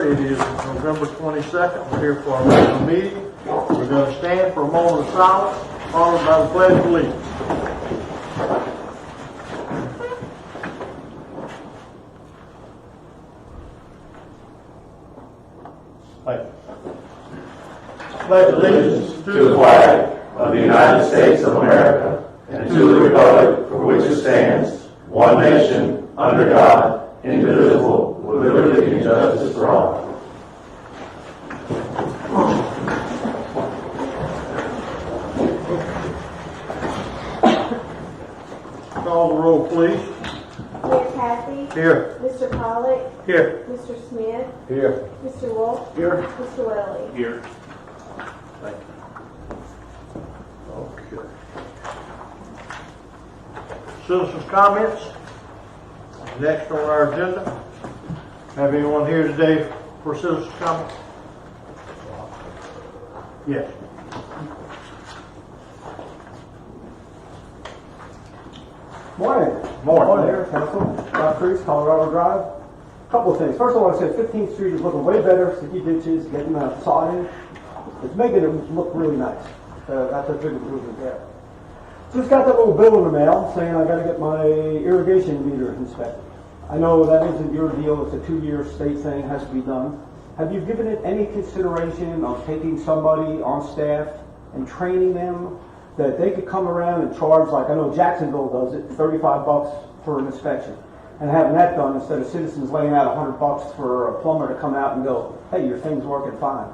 It is November 22nd. We're here for our regular meeting. We're going to stand for a moment of silence, followed by the Pledge of Allegiance. Pledge allegiance to the flag of the United States of America and to the republic for which it stands, one nation, under God, indivisible, with liberty and justice for all. Call the roll, please. Mayor Kathy. Here. Mr. Pollock. Here. Mr. Smith. Here. Mr. Wolf. Here. Mr. Welly. Here. Thank you. Okay. Citizens' comments. Next on our agenda. Have anyone here today for citizens' comments? Yes. Morning. Morning. Mayor, Council. Rob Priest, Colorado Drive. Couple of things. First, I want to say 15th Street is looking way better. Sticky ditches, getting sod in. It's making it look really nice. That's a big improvement there. Just got that little bill in the mail saying I got to get my irrigation meter inspected. I know that isn't your deal. It's a 2-year state thing. It has to be done. Have you given it any consideration of taking somebody on staff and training them that they could come around and charge, like I know Jacksonville does it, $35 for an inspection, and having that done instead of citizens laying out $100 for a plumber to come out and go, hey, your thing's working fine.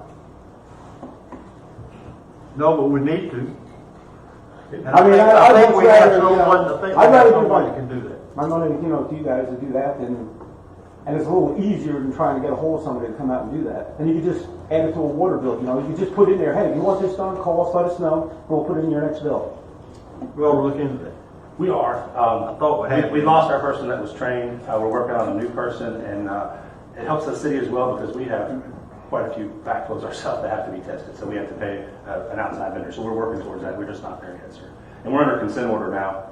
No, but we need to. And I mean, I think we have rather, someone. I think we I'd have rather do someone my that can do that. My money, to you guys to do that, and it's a little easier than trying to get a hold of somebody to come out and do that. And you can just add it to a water bill. You can just put in there, hey, if you want this done, call us, let us know, and we'll put it in your next bill. We'll look into that. We are. I thought we lost our person that was trained. We're working on a new person, and it helps the city as well because we have quite a few backflows ourselves that have to be tested. So we have to pay an outside vendor. So we're working towards that. We're just not there yet, sir. And we're under consent order now.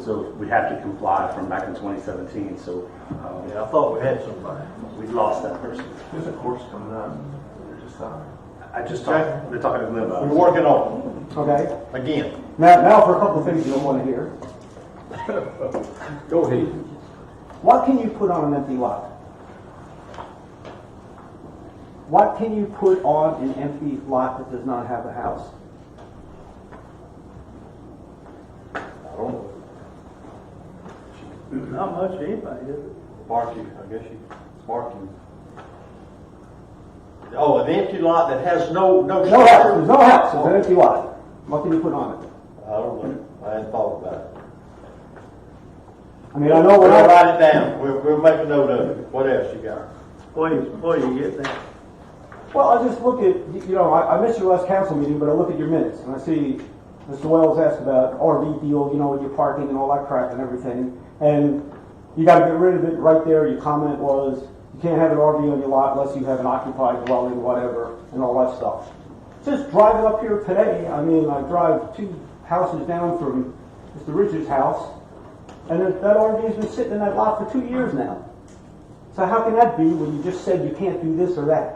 So we have to comply from back in 2017. So Yeah, I thought we had somebody. we lost that person. There's a course coming up. I just talked. They're talking to Glenn about We're it. working on Okay? it again. Now for a couple of things you don't want to hear. Go ahead. What can you put on an empty lot? What can you put on an empty lot that does not have a house? I don't know. Not much anybody, is it? Parking, I guess parking. Oh, an empty lot that has no No house. structure? There's no house. It's an empty lot. What can you put on it? I don't know. I hadn't thought about it. I mean, I know We'll when I write it down. We'll make a note of it. What else you got? Where do you get that? Well, I just look at, I missed your last council meeting, but I look at your minutes, and I see Mr. Wells asked about RV deal, with your parking and all that crap and everything, and you got to get rid of it right there. Your comment was, you can't have an RV on your lot unless you have an occupied dwelling, whatever, and all that stuff. Just driving up here today, I drive 2 houses down from Mr. Richards' house, and that RV has been sitting in that lot for 2 years now. So how can that be when you just said you can't do this or that?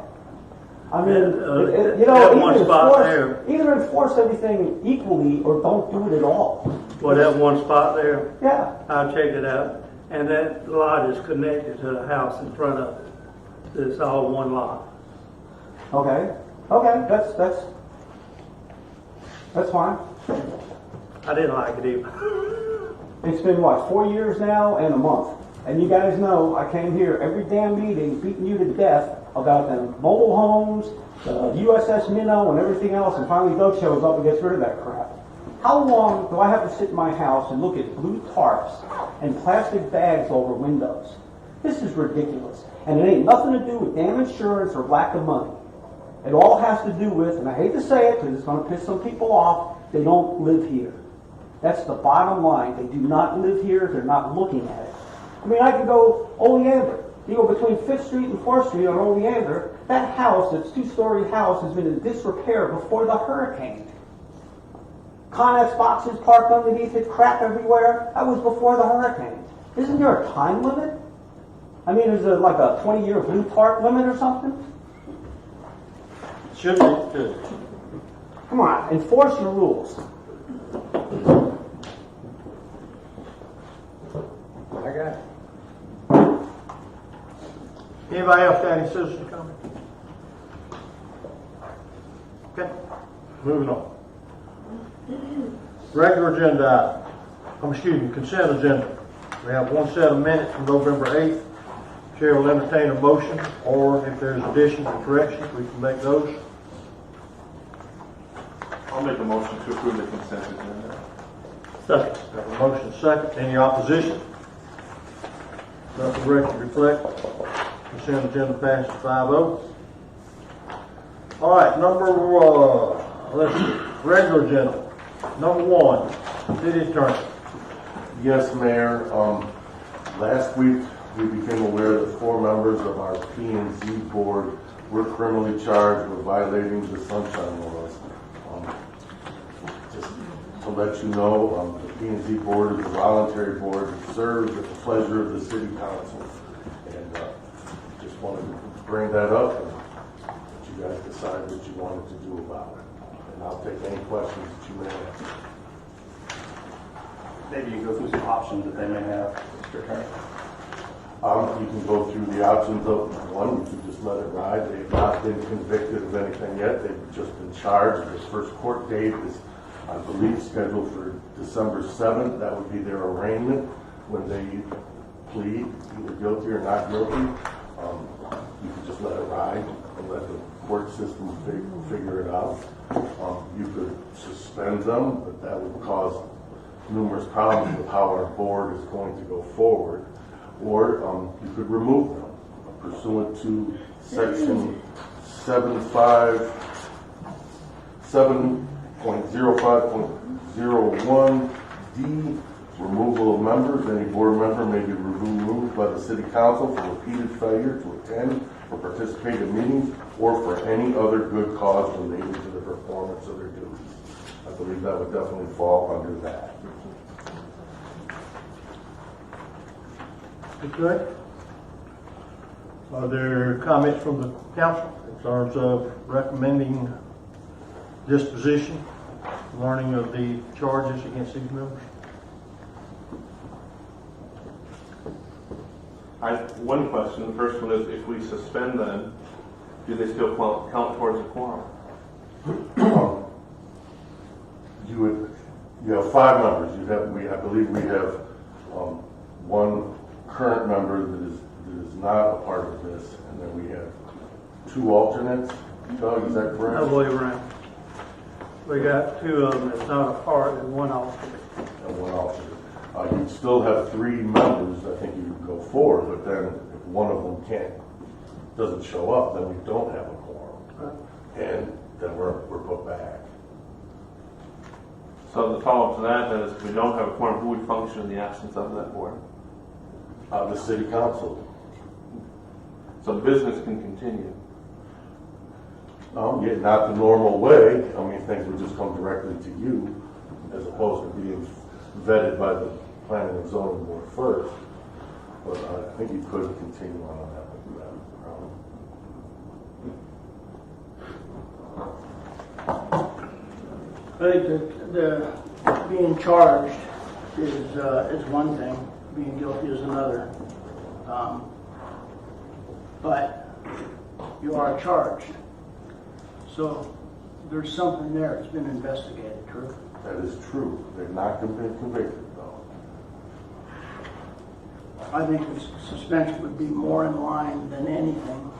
I mean, that one spot there. either enforce everything equally or don't do it at all. Well, that one spot there, Yeah. I checked it out, and that lot is connected to the house in front of it. It's all one lot. Okay. That's fine. I didn't like it either. It's been 4 years now and a month. And you guys know I came here every damn meeting beating you to death about the mobile homes, the USS Minnow and everything else, and finally Doug shows up and gets rid of that crap. How long do I have to sit in my house and look at blue tarps and plastic bags over windows? This is ridiculous. And it ain't nothing to do with damn insurance or lack of money. It all has to do with, and I hate to say it because it's going to piss some people off, they don't live here. That's the bottom line. They do not live here. They're not looking at it. I mean, I could go Oleander. You go between 5th Street and 4th Street on Oleander. That house, that's 2-story house, has been in disrepair before the hurricane. Connex boxes parked underneath it, crap everywhere. That was before the hurricane. Isn't there a time limit? I mean, is it like a 20-year blue tarp limit or something? Should be, too. Come on, enforce your rules. I got it. Anybody else got any citizen comment? Okay, moving on. Regular agenda item, consent agenda. We have one set of minutes from November 8th. Chair will entertain a motion, or if there's additions or corrections, we can make those. I'll make a motion to approve the consent agenda. Second. Have a motion second. Any opposition? Let the record reflect. Consent agenda passes 5-0. All right, let's see, regular agenda. Number 1, city attorney. Yes, Mayor. Last week, we became aware that 4 members of our P&Z board were criminally charged with violating the sunshine laws. Just to let you know, the P&Z board is a voluntary board that serves at the pleasure of the city council. And just wanted to bring that up and let you guys decide what you wanted to do about it. And I'll take any questions that you may have. Maybe you go through some options that they may have, Mr. Attorney. You can go through the options of one, you can just let it ride. They've not been convicted of anything yet. They've just been charged. Their first court date is, I believe, scheduled for December 7th. That would be their arraignment when they plead, either guilty or not guilty. You can just let it ride and let the court system figure it out. You could suspend them, but that would cause numerous problems with how our board is going to go forward. Or you could remove them pursuant to section 7.05.01D, removal of members. Any board member may be removed by the city council for repeated failure to attend or participate in meetings or for any other good cause related to the performance of their duties. I believe that would definitely fall under that. Okay. Are there comments from the council in terms of recommending disposition, learning of the charges against these members? One question. The first one is, if we suspend them, do they still count towards a quorum? You have 5 members. I believe we have one current member that is not a part of this, and then we have 2 alternates. Doug, is that correct? Other way around. We got 2 of them that's not a part and 1 alternate. And 1 alternate. You'd still have 3 members. I think you could go 4, but then if one of them doesn't show up, then we don't have a quorum, and then we're put back. So the follow-up to that then is, if we don't have a quorum, who would function in the absence of that board? The city council. So business can continue. Yeah, not the normal way. I mean, things would just come directly to you, as opposed to being vetted by the planning and zoning board first. But I think you could continue on that without a problem. I think that being charged is one thing, being guilty is another. But you are charged. So there's something there that's been investigated, true? That is true. They've not been convicted, though. I think the suspension would be more in line than anything.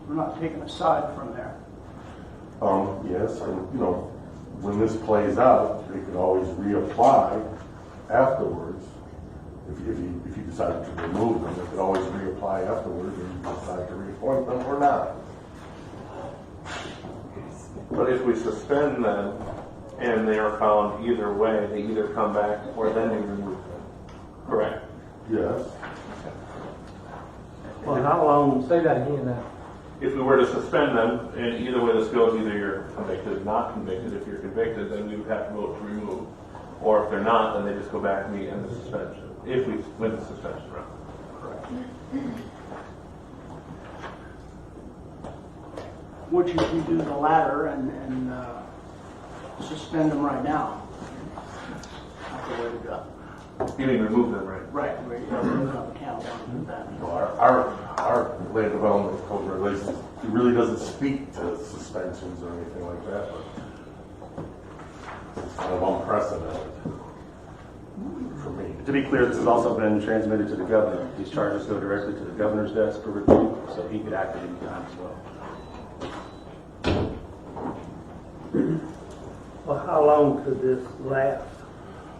We're not taking a side from there. Yes, and when this plays out, they could always reapply afterwards. If you decided to remove them, they could always reapply afterwards and decide to reappoint them or not. But if we suspend them and they are found either way, they either come back or then we remove them. Correct. Yes. Well, how long? Say that again now. If we were to suspend them, and either way this goes, either you're convicted or not convicted. If you're convicted, then we would have to vote to remove. Or if they're not, then they just go back and we end the suspension. if we win the suspension round. Correct. Which if you do the latter and suspend them right now, that's the way to go. You mean remove them, right? Right, we don't have a count on that. Our land development code regulations, it really doesn't speak to suspensions or anything like that, but it's kind of unprecedented for me. To be clear, this has also been transmitted to the governor. These charges go directly to the governor's desk for review, so he could act at any time as well. Well, how long could this last?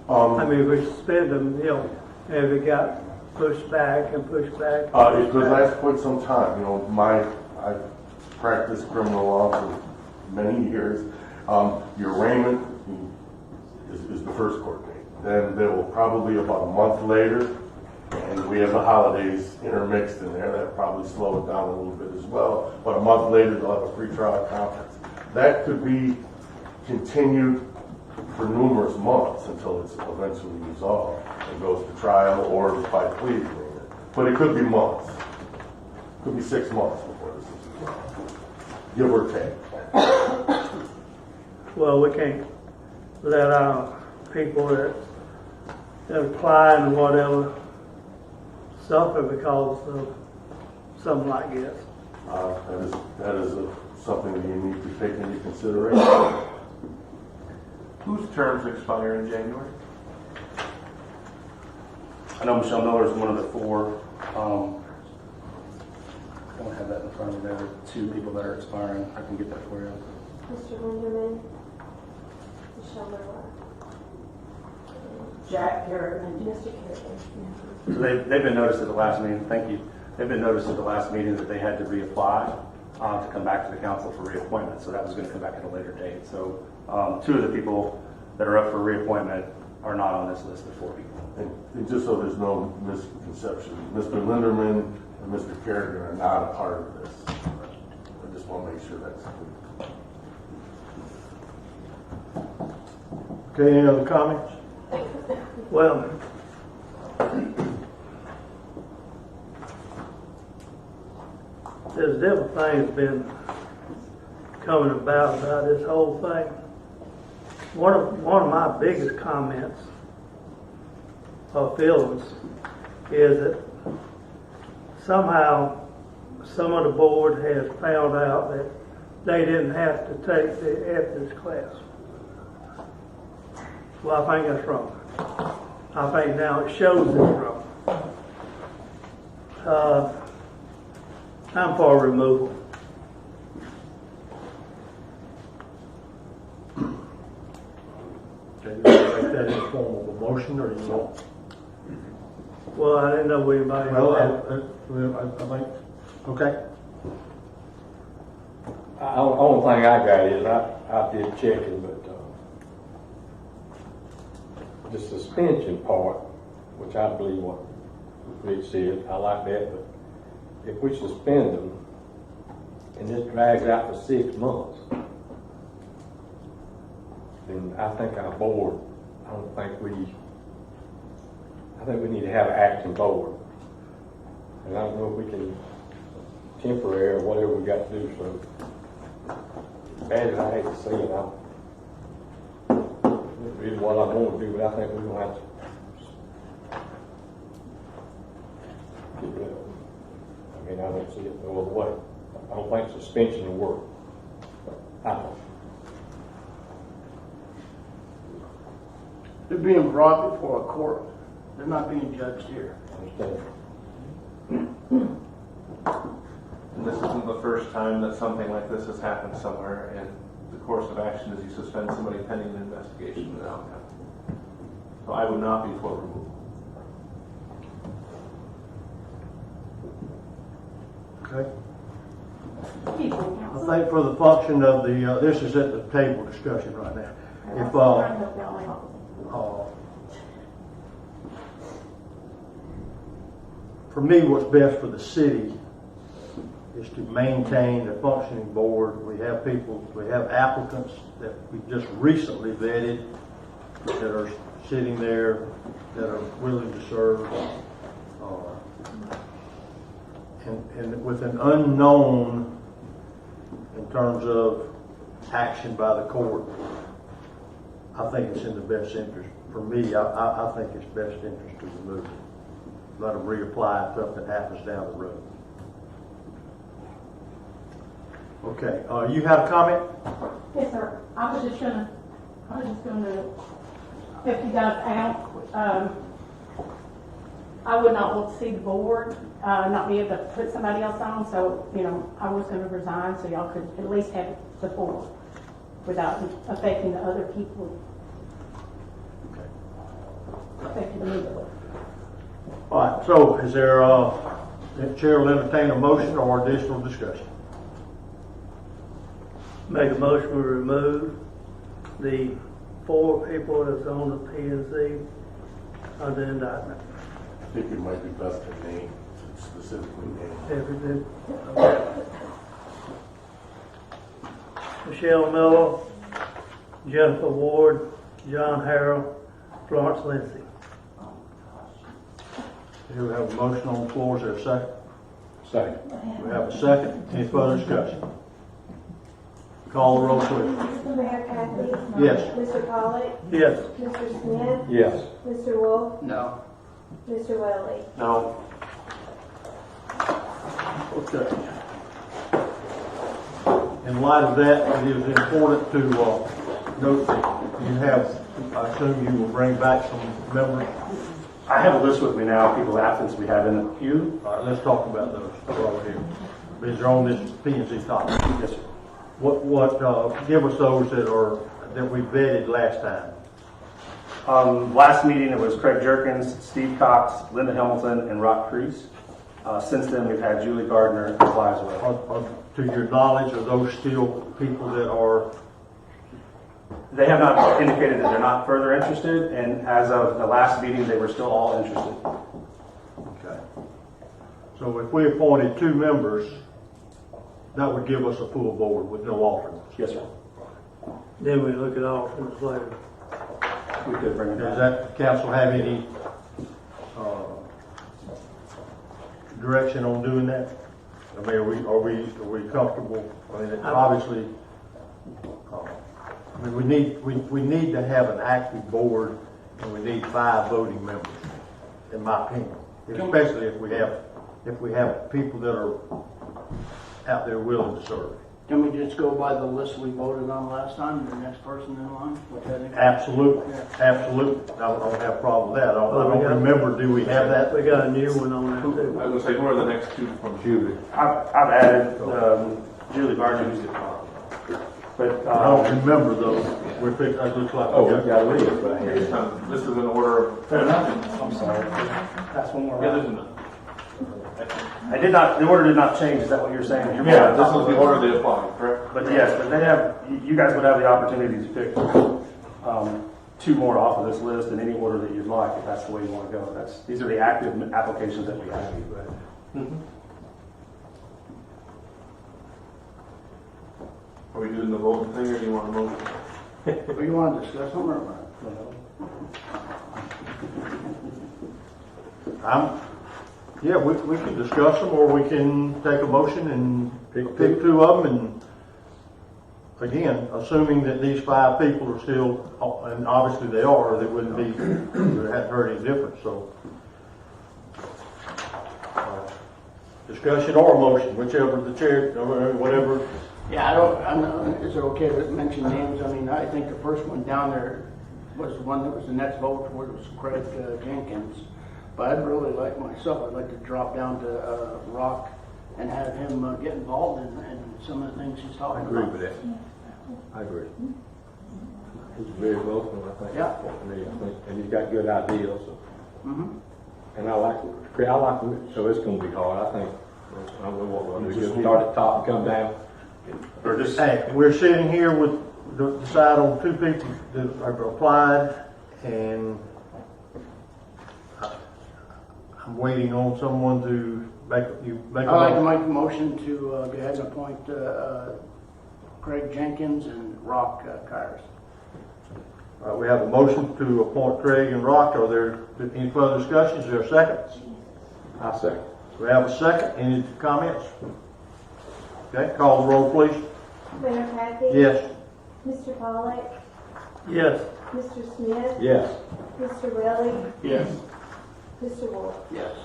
I mean, if we suspend them, you know, and if it got pushed back and pushed back. It could last quite some time, you know, I've practiced criminal law for many years. Your arraignment is the first court date. Then there will probably about a month later, and we have the holidays intermixed in there, that probably slow it down a little bit as well. But a month later, they'll have a pretrial conference. That could be continued for numerous months until it's eventually resolved and goes to trial or by plea agreement. But it could be months. It could be 6 months before this is resolved, give or take. Well, we can't let our people that apply and whatever suffer because of something like this. That is something that you need to take into consideration. Whose terms expire in January? I know Michelle Miller is one of the four. I don't have that in front of me. There are 2 people that are expiring. I can get that for you. Mr. Linderman, Michelle Miller, Jack Kerrigan. Mr. Kerrigan. So they've been noticed at the last meeting. Thank you. They've been noticed at the last meeting that they had to reapply to come back to the council for reappointment. So that was going to come back at a later date. So 2 of the people that are up for reappointment are not on this list of 4 people. And just so there's no misconception, Mr. Linderman and Mr. Kerrigan are not a part of this. I just want to make sure that's clear. Okay, any other comments? Well, there's different things been coming about this whole thing. One of my biggest comments or feelings is that somehow some of the board has found out that they didn't have to take the ethics class. Well, I think that's wrong. I think now it shows it's wrong. I'm for removal. Okay, you want to make that in the form of a motion, or you won't? Well, I didn't know anybody. Well, I think, okay. Only thing I got is I did checking, but the suspension part, which I believe what Rich said, I like that, but if we suspend them and this drags out for 6 months, then I think our board, I think we need to have an acting board. And I don't know if we can temporary or whatever we got to do, so bad as I hate to see it, it is what I want to do, but I think we're going to have to get rid of it. I mean, I don't see it no other way. I don't think suspension will work. I don't. They're being brought before a court. They're not being judged here. Understand? And this isn't the first time that something like this has happened somewhere, and the course of action is you suspend somebody pending an investigation and outcome. So I would not be for removal. Okay. I think for the function of the, this is at the table discussion right now. If, for me, what's best for the city is to maintain a functioning board. We have people, we have applicants that we just recently vetted that are sitting there that are willing to serve. And with an unknown in terms of action by the court, I think it's in the best interest. For me, I think it's best interest to remove it. Let them reapply if something happens down the road. Okay, you had a comment? Yes, sir. I was just gonna help you guys out. I would not want to see the board, not be able to put somebody else on, so, I was gonna resign, so y'all could at least have the board without affecting the other people. Affecting the board. All right, so is there, the chair will entertain a motion or additional discussion? Make a motion to remove the 4 people that's on the P&Z under indictment. I think it might be best to name, specifically name. Everything. Michelle Miller, Jennifer Ward, John Harrell, Florence Lindsay. Here we have a motion on the floor. Is there a second? Second. We have a second. Any further discussion? Call the roll, please. Mr. Mayor Kathy? Yes. Mr. Pollak? Yes. Mr. Smith? Yes. Mr. Wolf? No. Mr. Welly? No. Okay. In light of that, it is important to note that you have, I assume you will bring back some members. I have a list with me now, people absent we have in the queue. All right, let's talk about those over here. Because they're on this P&Z topic. Yes, sir. Give us those that we vetted last time. Last meeting, it was Craig Jerkins, Steve Cox, Linda Hamilton, and Rock Crease. Since then, we've had Julie Gardner apply as well. To your knowledge, are those still people that are? They have not indicated that they're not further interested, and as of the last meeting, they were still all interested. Okay. So if we appointed 2 members, that would give us a full board with no alternates. Yes, sir. Then we look at alternates later. We could bring it Does back. that council have any direction on doing that? I mean, are we comfortable? I mean, it's obviously, we need to have an active board, and we need 5 voting members, in my opinion. Especially if we have people that are out there willing to serve. Can we just go by the list we voted on last time, the next person in line? Which I think- Absolutely, absolutely. I don't have a problem with that. I don't remember, do we have that? We got a new one on there too. I was gonna say, who are the next 2 from Julie? I've added Julie Gardner, but I don't remember those. It looks like. Oh, we got a list right here. This is an order of. I'm sorry. That's one more. Yeah, there's an. The order did not change, is that what you're saying? Yeah, this is the order they applied, correct? But yes, but you guys would have the opportunity to pick 2 more off of this list in any order that you'd like, if that's the way you want to go. These are the active applications that we have. Are we doing the voting thing, or do you want a motion? Or you want to discuss them or what? Yeah, we can discuss them, or we can take a motion and pick 2 of them, and again, assuming that these 5 people are still, and obviously they are, they wouldn't be, they hadn't heard any difference, so. Discussion or motion, whichever the chair, or whatever. Yeah, is it okay to mention names? I mean, I think the first one down there was the one that was the next vote for, it was Craig Jenkins. But I'd really like I'd like to drop down to Rock and have him get involved in some of the things he's I talking agree about. with that. I agree. He's very welcome, I think. Yeah. And he's got good ideas. So. Mm-hmm. And I like it, so it's gonna be hard, I think. I don't know what we're gonna do, just start at the top and come down. Or just, Hey, we're sitting here with, decide on 2 people that have applied, and I'm waiting on someone to make I'd like to make a motion to go ahead and appoint Craig Jenkins and Rock Kyers. We have a motion to appoint Craig and Rock. Are there any further discussions? Is there a second? I second. We have a second. Any comments? Okay, call the roll, please. Mayor Kathy? Yes. Mr. Pollak? Yes. Mr. Smith? Yes. Mr. Welly? Yes. Mr. Wolf? Yes.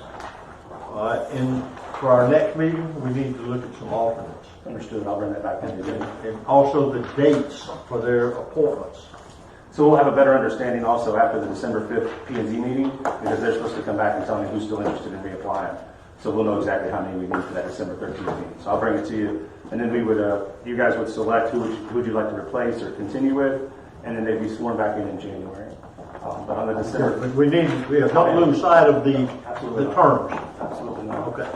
All right, and for our next meeting, we need to look at some alternates. Understood, I'll bring that back in again. And also the dates for their appointments. So we'll have a better understanding also after the December 5th P&Z meeting, because they're supposed to come back and tell me who's still interested in reapplying. So we'll know exactly how many we need for that December 13th meeting. So I'll bring it to you, and then we would, you guys would select who would you like to replace or continue with, and then they'd be sworn back in January. But on the December, But we don't lose sight of the terms. absolutely not. Okay.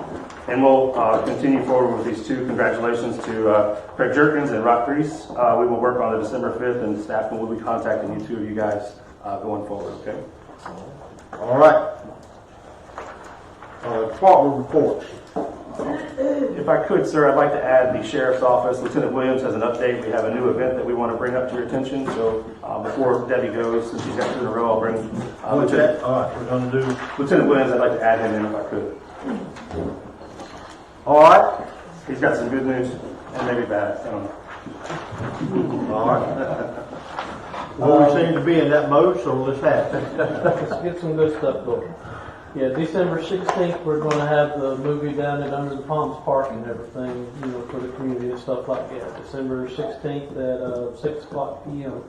And we'll continue forward with these two. Congratulations to Craig Jerkins and Rock Grease. We will work on the December 5th, and staff will be contacting you, two of you guys, going forward, okay? All right. Department reports. If I could, sir, I'd like to add the Sheriff's Office. Lieutenant Williams has an update. We have a new event that we want to bring up to your attention. So before Debbie goes, since she's got two in a row, I'll bring Lieutenant, All right, we're going to do. Lieutenant Williams. I'd like to add him in if I could. All right. He's got some good news and maybe bad. I don't know. All right. Well, we seem to be in that mode, so let's have it. Let's get some good stuff going. Yeah, December 16th, we're going to have the movie down at Under the Palms Park and everything, you know, for the community and stuff like that. December 16th at 6 o'clock p.m.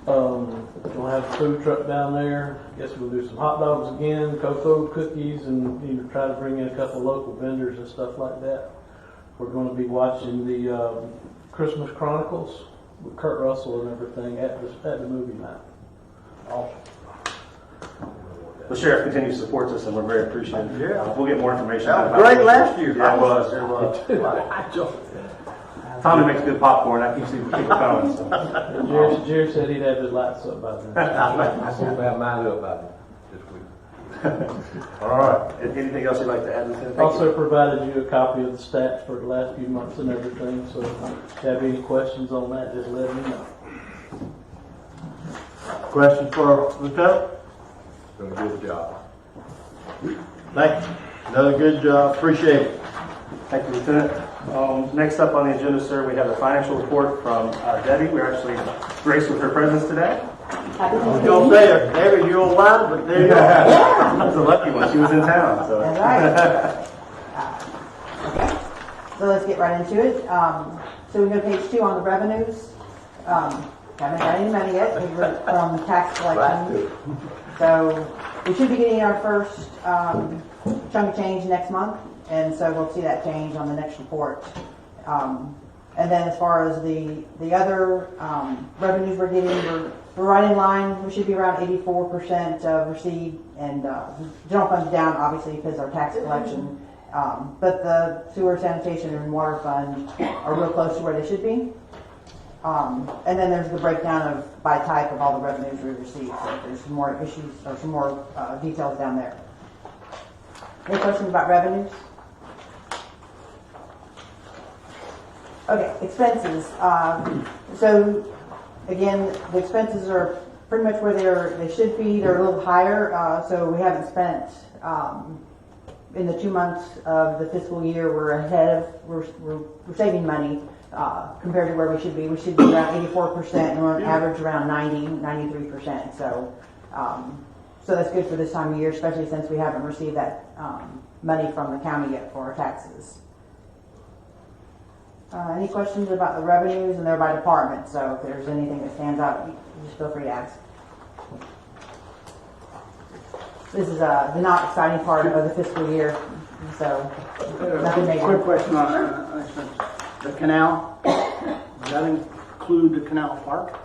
We'll have a food truck down there. Guess we'll do some hot dogs again, cocoa, cookies, and you know, try to bring in a couple local vendors and stuff like that. We're going to be watching the Christmas Chronicles with Kurt Russell and everything at the movie night. Awesome. The sheriff continues to support us, and we're very appreciative. Yeah. We'll get more information. That was about great last year. Yeah, it was. It was. Tommy makes good popcorn. That keeps people coming. So. Jerry said he'd have his lights up by then. I hope I have mine up by this week. All right. Anything else you'd like to add, Lieutenant? Thank Also you. provided you a copy of the stats for the last few months and everything, so if you have any questions on that, just let me know. Questions for Lieutenant? Done a good job. Thank you. Another good job. Appreciate it. Thank you, Lieutenant. Next up on the agenda, sir, we have a financial report from Debbie. We're actually graced with her presence today. I was going to say, David, you're online, but there you are. That's a lucky one. She was in town. So. That's right. Okay, so let's get right into it. So we go to page 2 on the revenues. Haven't got any money yet from tax collection. So we should be getting our first chunk of change next month, and so we'll see that change on the next report. And then as far as the other revenues we're getting, we're right in line. We should be around 84% received, and general fund's down obviously because our tax collection. But the sewer, sanitation, and water fund are real close to where they should be. And then there's the breakdown of by type of all the revenues we received. So there's some more issues or some more details down there. Any questions about revenues? Okay, expenses. So again, the expenses are pretty much where they should be. They're a little higher. So we haven't spent in the 2 months of the fiscal year. We're ahead of. We're saving money. Compared to where we should be. We should be around 84%, and we're on average around 93%. So that's good for this time of year, especially since we haven't received that money from the county yet for our taxes. Any questions about the revenues? And they're by department, so if there's anything that stands out, you just feel free to ask. This is the not exciting part of the fiscal year, so nothing major. Quick question on the canal. Does that include the canal park?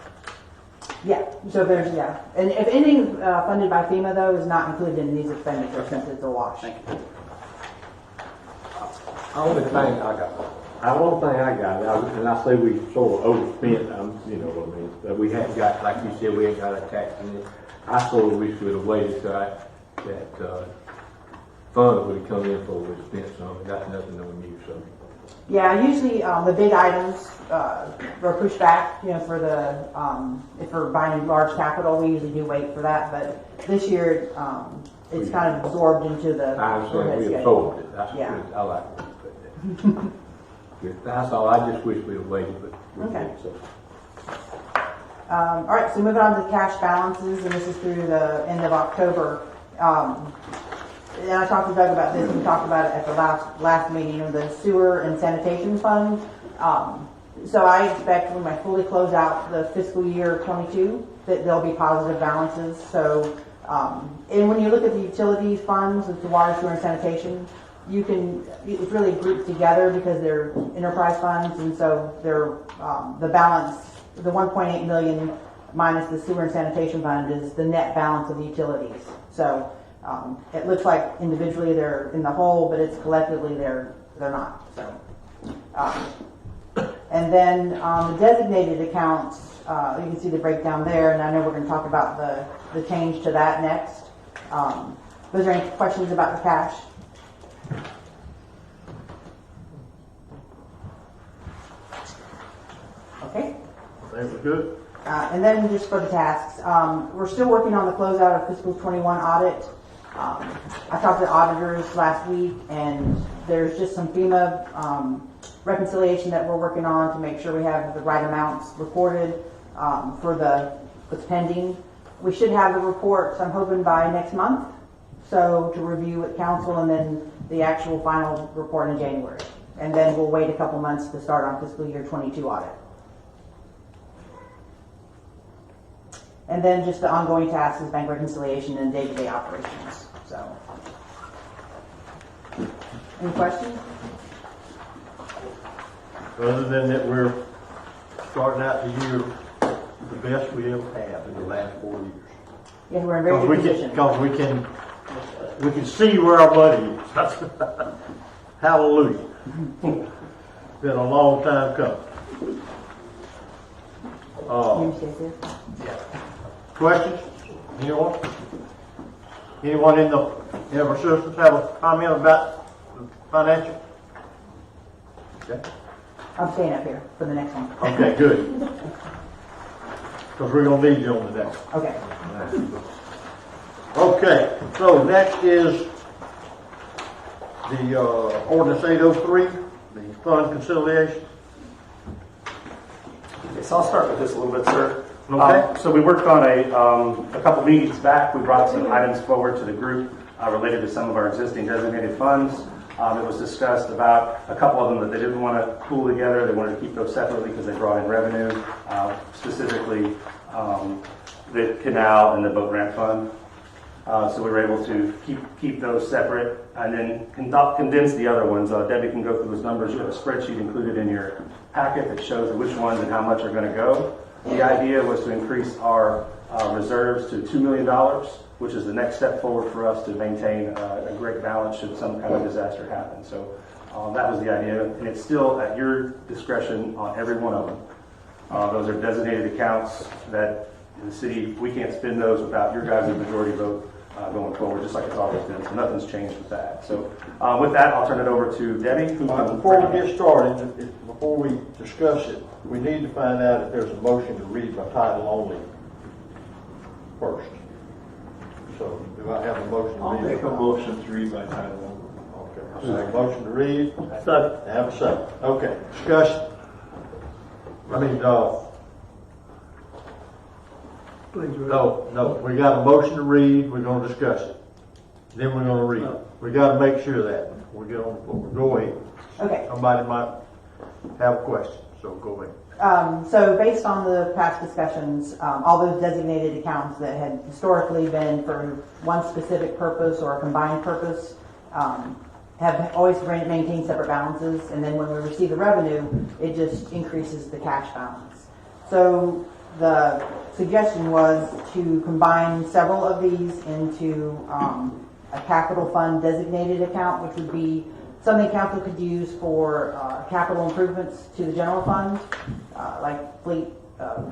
Yeah, so there's, and if anything funded by FEMA though is not included in these expenditures since it's a wash. Thank you. Only thing I got, and I say we sort of overspent, you know what I mean, but we hadn't got, like you said, we ain't got a tax in it. I sort of wish we'd have waited till that fund would have come in before we spent some, that's nothing on you, so Yeah, usually the big items were pushed back, for the, if we're buying large capital, we usually do wait for that, but this year, it's kind of absorbed into the I understand overhead we schedule. absorbed it, that's Yeah. good, I like it. Good. That's all, I just wish we had waited, but we Okay. did, so. All right, so moving on to cash balances, and this is through the end of October. And I talked to Doug about this, and we talked about it at the last meeting, the sewer and sanitation fund. So I expect when I fully close out the fiscal year 22, that there'll be positive balances. So, and when you look at the utilities funds, with the water, sewer, and sanitation, it's really grouped together because they're enterprise funds, and so they're, the balance, the 1.8 million minus the sewer and sanitation fund is the net balance of the utilities. So, it looks like individually they're in the hole, but it's collectively they're not. So, and then the designated accounts, you can see the breakdown there, and I know we're going to talk about the change to that next. Was there any questions about the cash? Okay. I think we're good. And then just for the tasks, we're still working on the closeout of fiscal 21 audit. I talked to auditors last week, and there's just some FEMA reconciliation that we're working on to make sure we have the right amounts recorded for what's pending. We should have the report, I'm hoping, by next month, so to review with council, and then the actual final report in January. And then we'll wait a couple months to start on fiscal year 22 audit. And then just the ongoing tasks is bank reconciliation and day-to-day operations. So, any questions? Other than that, we're starting out the year the best we ever have in the last 4 years. Yeah, we're in very good position. Because we can see where our money is. Hallelujah. Been a long time coming. You stay here. Questions? Anyone? Anyone in our citizens have a comment about the financial? Okay. I'm staying up here for the next one. Okay, good. Because we're going to need you on the next. Okay. Okay, so next is the ordinance 803, the fund conciliation. So I'll start with this a little bit, sir. Okay. So we worked on a couple meetings back. We brought some items forward to the group related to some of our existing designated funds. It was discussed about a couple of them that they didn't want to pool together. They wanted to keep those separately because they brought in revenue, specifically the canal and the boat ramp fund. So we were able to keep those separate and then condense the other ones. Debbie can go through those numbers. You have a spreadsheet included in your packet that shows which ones and how much are going to go. The idea was to increase our reserves to $2 million, which is the next step forward for us to maintain a great balance should some kind of disaster happen. So that was the idea, and it's still at your discretion on every one of them. Those are designated accounts that in the city, we can't spend those without your guys' majority vote going forward, just like it's always been. So nothing's changed with that. So with that, I'll turn it over to Debbie. Before we get started, before we discuss it, we need to find out if there's a motion to read by title only first. So do I have a motion to read? I'll make a motion to read by title Okay. So a motion to read. Second. Have a second. Okay. Discussion. Please read. No. We got a motion to read. We're going to discuss it. Then we're going to read it. We got to make sure of that before we get on the floor. Go ahead. Okay. Somebody might have a question, so go ahead. So based on the past discussions, all those designated accounts that had historically been for one specific purpose or a combined purpose have always maintained separate balances, and then when we receive the revenue, it just increases the cash balance. So the suggestion was to combine several of these into a capital fund designated account, which would be something council could use for capital improvements to the general fund, like fleet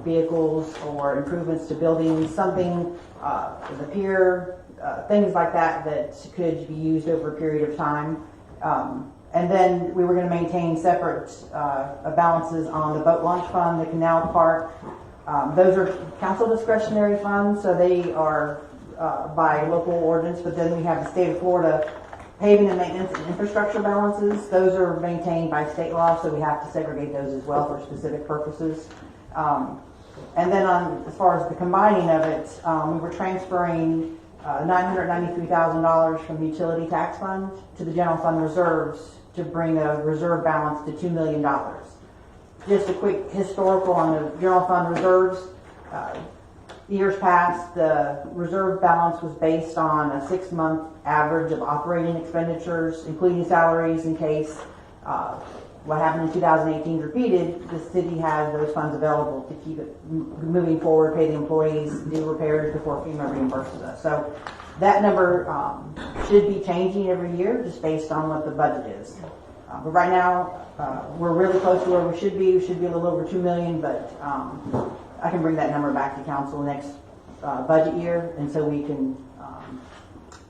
vehicles or improvements to buildings, something the pier, things like that that could be used over a period of time. And then we were gonna maintain separate, balances on the boat launch fund, the canal park. Those are council discretionary funds, so they are, by local ordinance, but then we have the state of Florida paving and maintenance and infrastructure balances. Those are maintained by state law, so we have to segregate those as well for specific purposes. And then as far as the combining of it, we were transferring $993,000 from the utility tax fund to the general fund reserves to bring a reserve balance to $2 million. Just a quick historical on the general fund reserves. Years past, the reserve balance was based on a 6-month average of operating expenditures, including salaries in case what happened in 2018 is repeated. The city has those funds available to keep it moving forward, pay the employees, do repairs before FEMA reimburses us. So that number should be changing every year just based on what the budget is. But right now, we're really close to where we should be. We should be a little over 2 million, but I can bring that number back to council next budget year, and so we can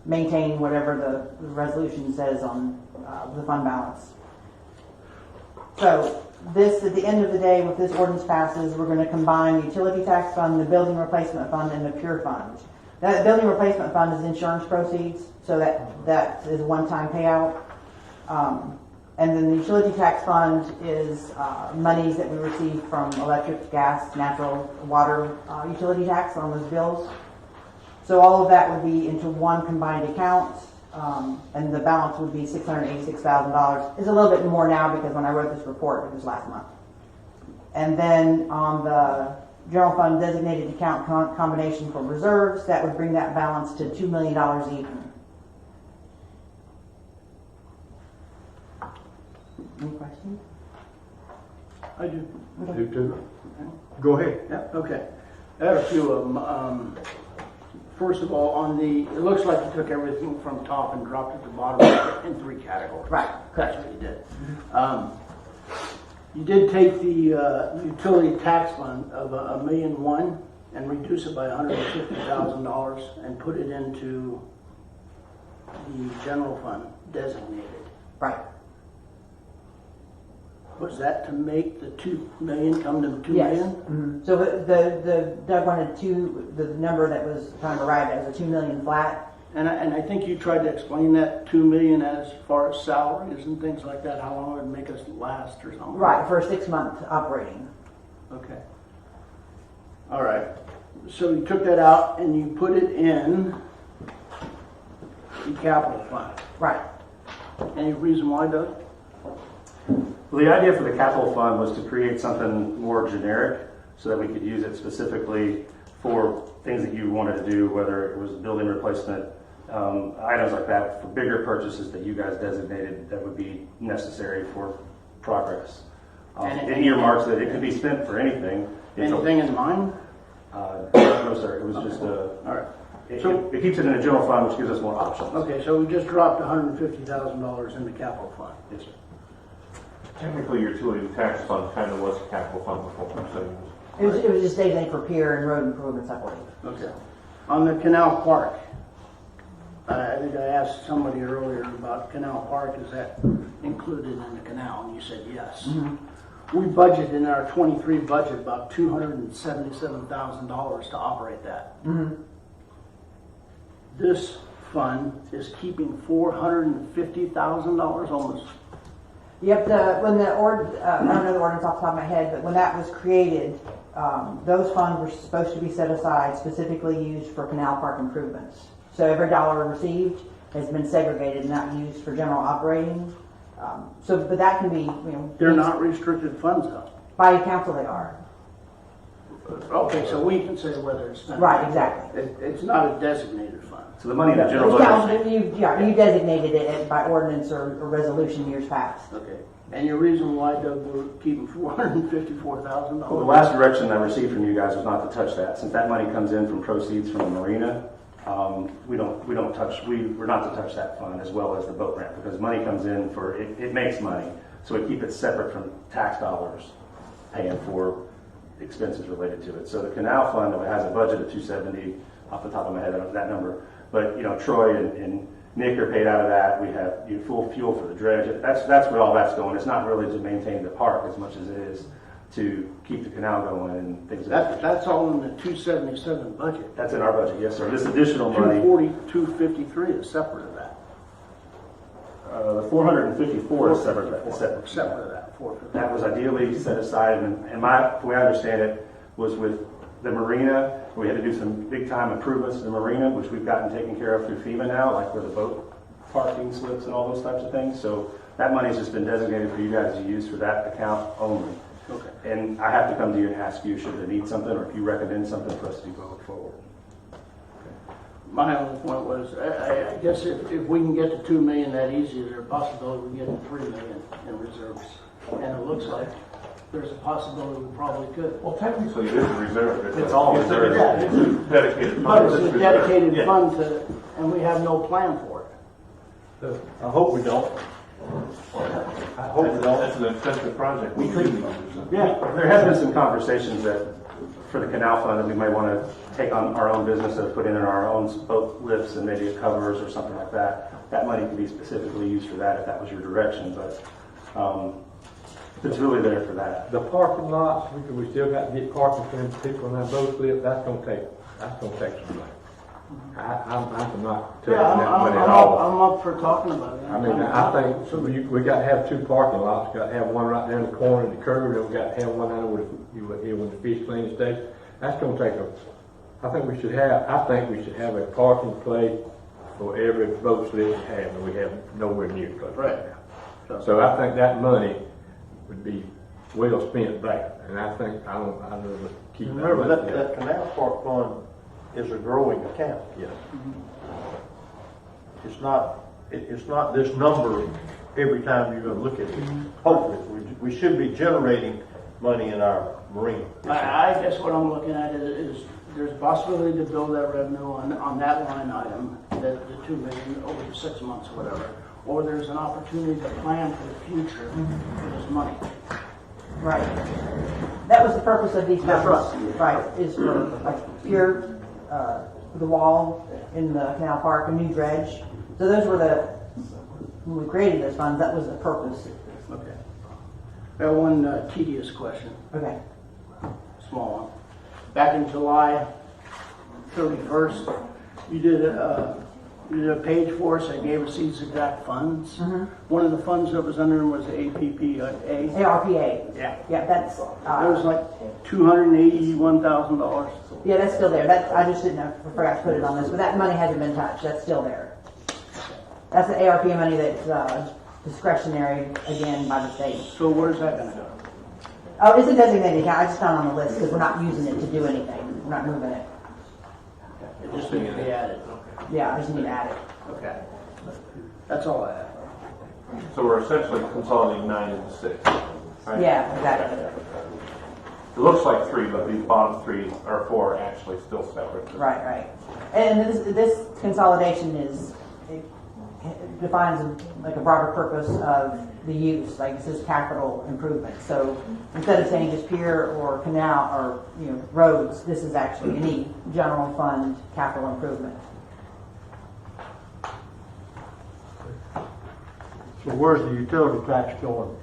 maintain whatever the resolution says on the fund balance. So this, at the end of the day, if this ordinance passes, we're going to combine the utility tax fund, the building replacement fund, and the pure fund. That building replacement fund is insurance proceeds, so that is a one-time payout. And then the utility tax fund is monies that we receive from electric, gas, natural, water utility tax on those bills. So all of that would be into one combined account, and the balance would be $686,000. It's a little bit more now because when I wrote this report, it was last month. And then on the general fund designated account combination for reserves, that would bring that balance to $2 million even. Any questions? I do. Do too. Go ahead. Yeah, okay. I have a few of them. First of all, it looks like you took everything from top and dropped it to bottom in 3 categories. Right, That's what you did. You did take the utility tax fund of $1.1 million and reduce it by $150,000 and put it into the general fund designated. Right. Was that to make the 2 million come to 2 Yes. million? Mhm. So the Doug wanted the number that was kind of arrived at was a 2 million flat. And I think you tried to explain that 2 million as far as salaries and things like that, how long it would make us last or something. Right, for a 6-month operating. Okay. All right. So you took that out and you put it in the capital fund. Right. Any reason why, Doug? Well, the idea for the capital fund was to create something more generic so that we could use it specifically for things that you wanted to do, whether it was building replacement, items like that, for bigger purchases that you guys designated that would be necessary for progress. It earmarks that it could be spent for anything. Anything in mind? No, sir. It was just All right. it keeps it in a general fund, which gives us more options. Okay, so we just dropped $150,000 in the capital fund. Yes, sir. Technically, your utility tax fund kind of was a capital fund before, so It was just designated for pier and road improvements, I believe. Okay. On the canal park, I think I asked somebody earlier about canal park, is that included in the canal? And you said yes. Mm-hmm. We budgeted in our 23 budget about $277,000 to operate that. Mm-hmm. This fund is keeping $450,000 almost. Yep, I don't know the ordinance off the top of my head, but when that was created, those funds were supposed to be set aside specifically used for canal park improvements. So every dollar received has been segregated and not used for general operating. But that can be, They're not restricted funds though. by council they are. Okay, so we can say whether it's spent. Right, exactly. It's not a designated fund. So the money in the general Yeah, budget. you designated it by ordinance or resolution years past. Okay. And your reason why, Doug, we're keeping $454,000? Well, the last direction I received from you guys was not to touch that. Since that money comes in from proceeds from the marina, we're not to touch that fund as well as the boat ramp because money comes in it makes money. So we keep it separate from tax dollars paying for expenses related to it. So the canal fund has a budget of $270 off the top of my head, that number. But Troy and Nicker paid out of that. We have full fuel for the dredge. That's where all that's going. It's not really to maintain the park as much as it is to keep the canal going and things like that. That's all in the 277 budget. That's in our budget, yes, sir. This additional money, 240, 253 is separate of that. the 454 is separate. Is separate. Separate of that, 450. That was ideally set aside, and the way I understand it was with the marina. We had to do some big time improvements to the marina, which we've gotten taken care of through FEMA now, like where the boat parking slips and all those types of things. So that money's just been designated for you guys to use for that account only. Okay. And I have to come to you and ask you should they need something, or if you recommend something for us to go forward. My only point was, I guess if we can get to 2 million that easy, there's a possibility we can get to 3 million in reserves. And it looks like there's a possibility we probably could. Well, technically, it is a reserve. It's all reserve. It's a dedicated But fund. it's a dedicated Yeah. fund to, and we have no plan for it. I hope we don't. I hope we don't. That's an expensive project. We could use it. Yeah. There has been some conversations that for the canal fund that we may want to take on our own business and put in our own boat lifts and maybe covers or something like that. That money could be specifically used for that if that was your direction, but it's really there for that. The parking lots, we still got to get parking for people on that boat slip, that's gonna take some money. I'm not taking Yeah, that money at all. I'm up for talking about it. I mean, I think we got to have 2 parking lots. Got to have one right down the corner of the curb, and we got to have one out where the fish cleaning station. That's going to take I think we should have a parking place for every boat slip we have, and we have nowhere near close Right. now. So I think that money would be well spent there, and I think I don't keep that Remember money there. that canal park fund is a growing account. Yes. It's not this number every time you're gonna look at it. Hopefully, we should be generating money in our marina. I guess what I'm looking at is there's a possibility to build that revenue on that line item, the 2 million over the 6 months or whatever. Or there's an opportunity to plan for the future for this money. Right. That was the purpose of these That's funds. Right, is for like pier, the wall in the canal park, a new dredge. So those were when we created those funds, that was the purpose. Okay. I have one tedious question, Okay. small one. Back in July 31st, you did a page for us that gave us these exact funds. Mm-hmm. One of the funds that was under them was APPA. ARPA. Yeah. Yeah, that's, That was like $281,000. yeah, that's still there. I just didn't know, I forgot to put it on this, but that money hasn't been touched. That's still there. That's the ARP money that's discretionary, again, by the state. So where's that gonna go? Oh, it's a designated account. I just found it on the list because we're not using it to do anything. We're not moving it. It just needs to be added. Yeah, I just need to add it. Okay. That's all I have. So we're essentially consolidating 9 into 6. Right? Yeah, exactly. It looks like 3, but these bottom 3 or 4 are actually still separate. Right. And this consolidation it defines like a broader purpose of the use, like this is capital improvement. So instead of saying just pier or canal or roads, this is actually any general fund capital improvement. So where's the utility tax going?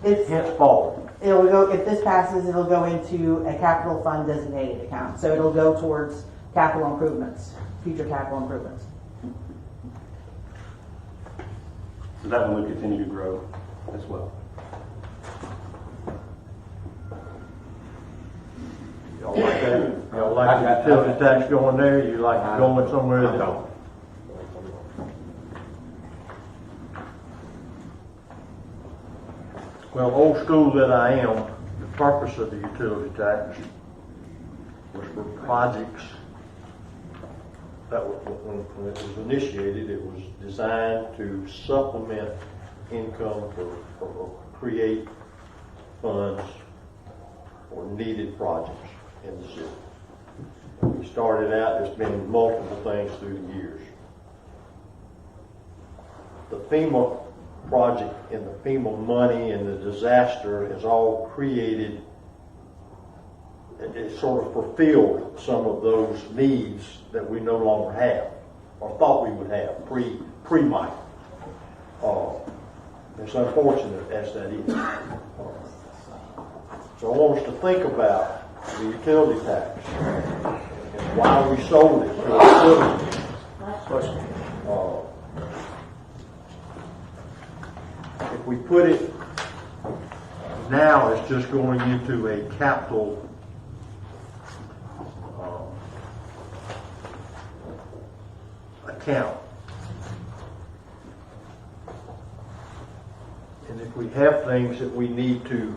It's Henceforth. It'll go, if this passes, it'll go into a capital fund designated account. So it'll go towards capital improvements, future capital improvements. So that one would continue to grow as well. Y'all like that? Y'all like the utility tax going there? You like it going somewhere that? don't. Well, old school that I am, the purpose of the utility tax was for projects that when it was initiated, it was designed to supplement income or create funds for needed projects in the city. We started out, there's been multiple things through the years. The FEMA project and the FEMA money and the disaster has all created, it sort of fulfilled some of those needs that we no longer have or thought we would have pre-Mike. It's unfortunate as that is. So I want us to think about the utility tax and why we sold it to a citizen. If we put it now, it's just going into a capital account. And if we have things that we need to,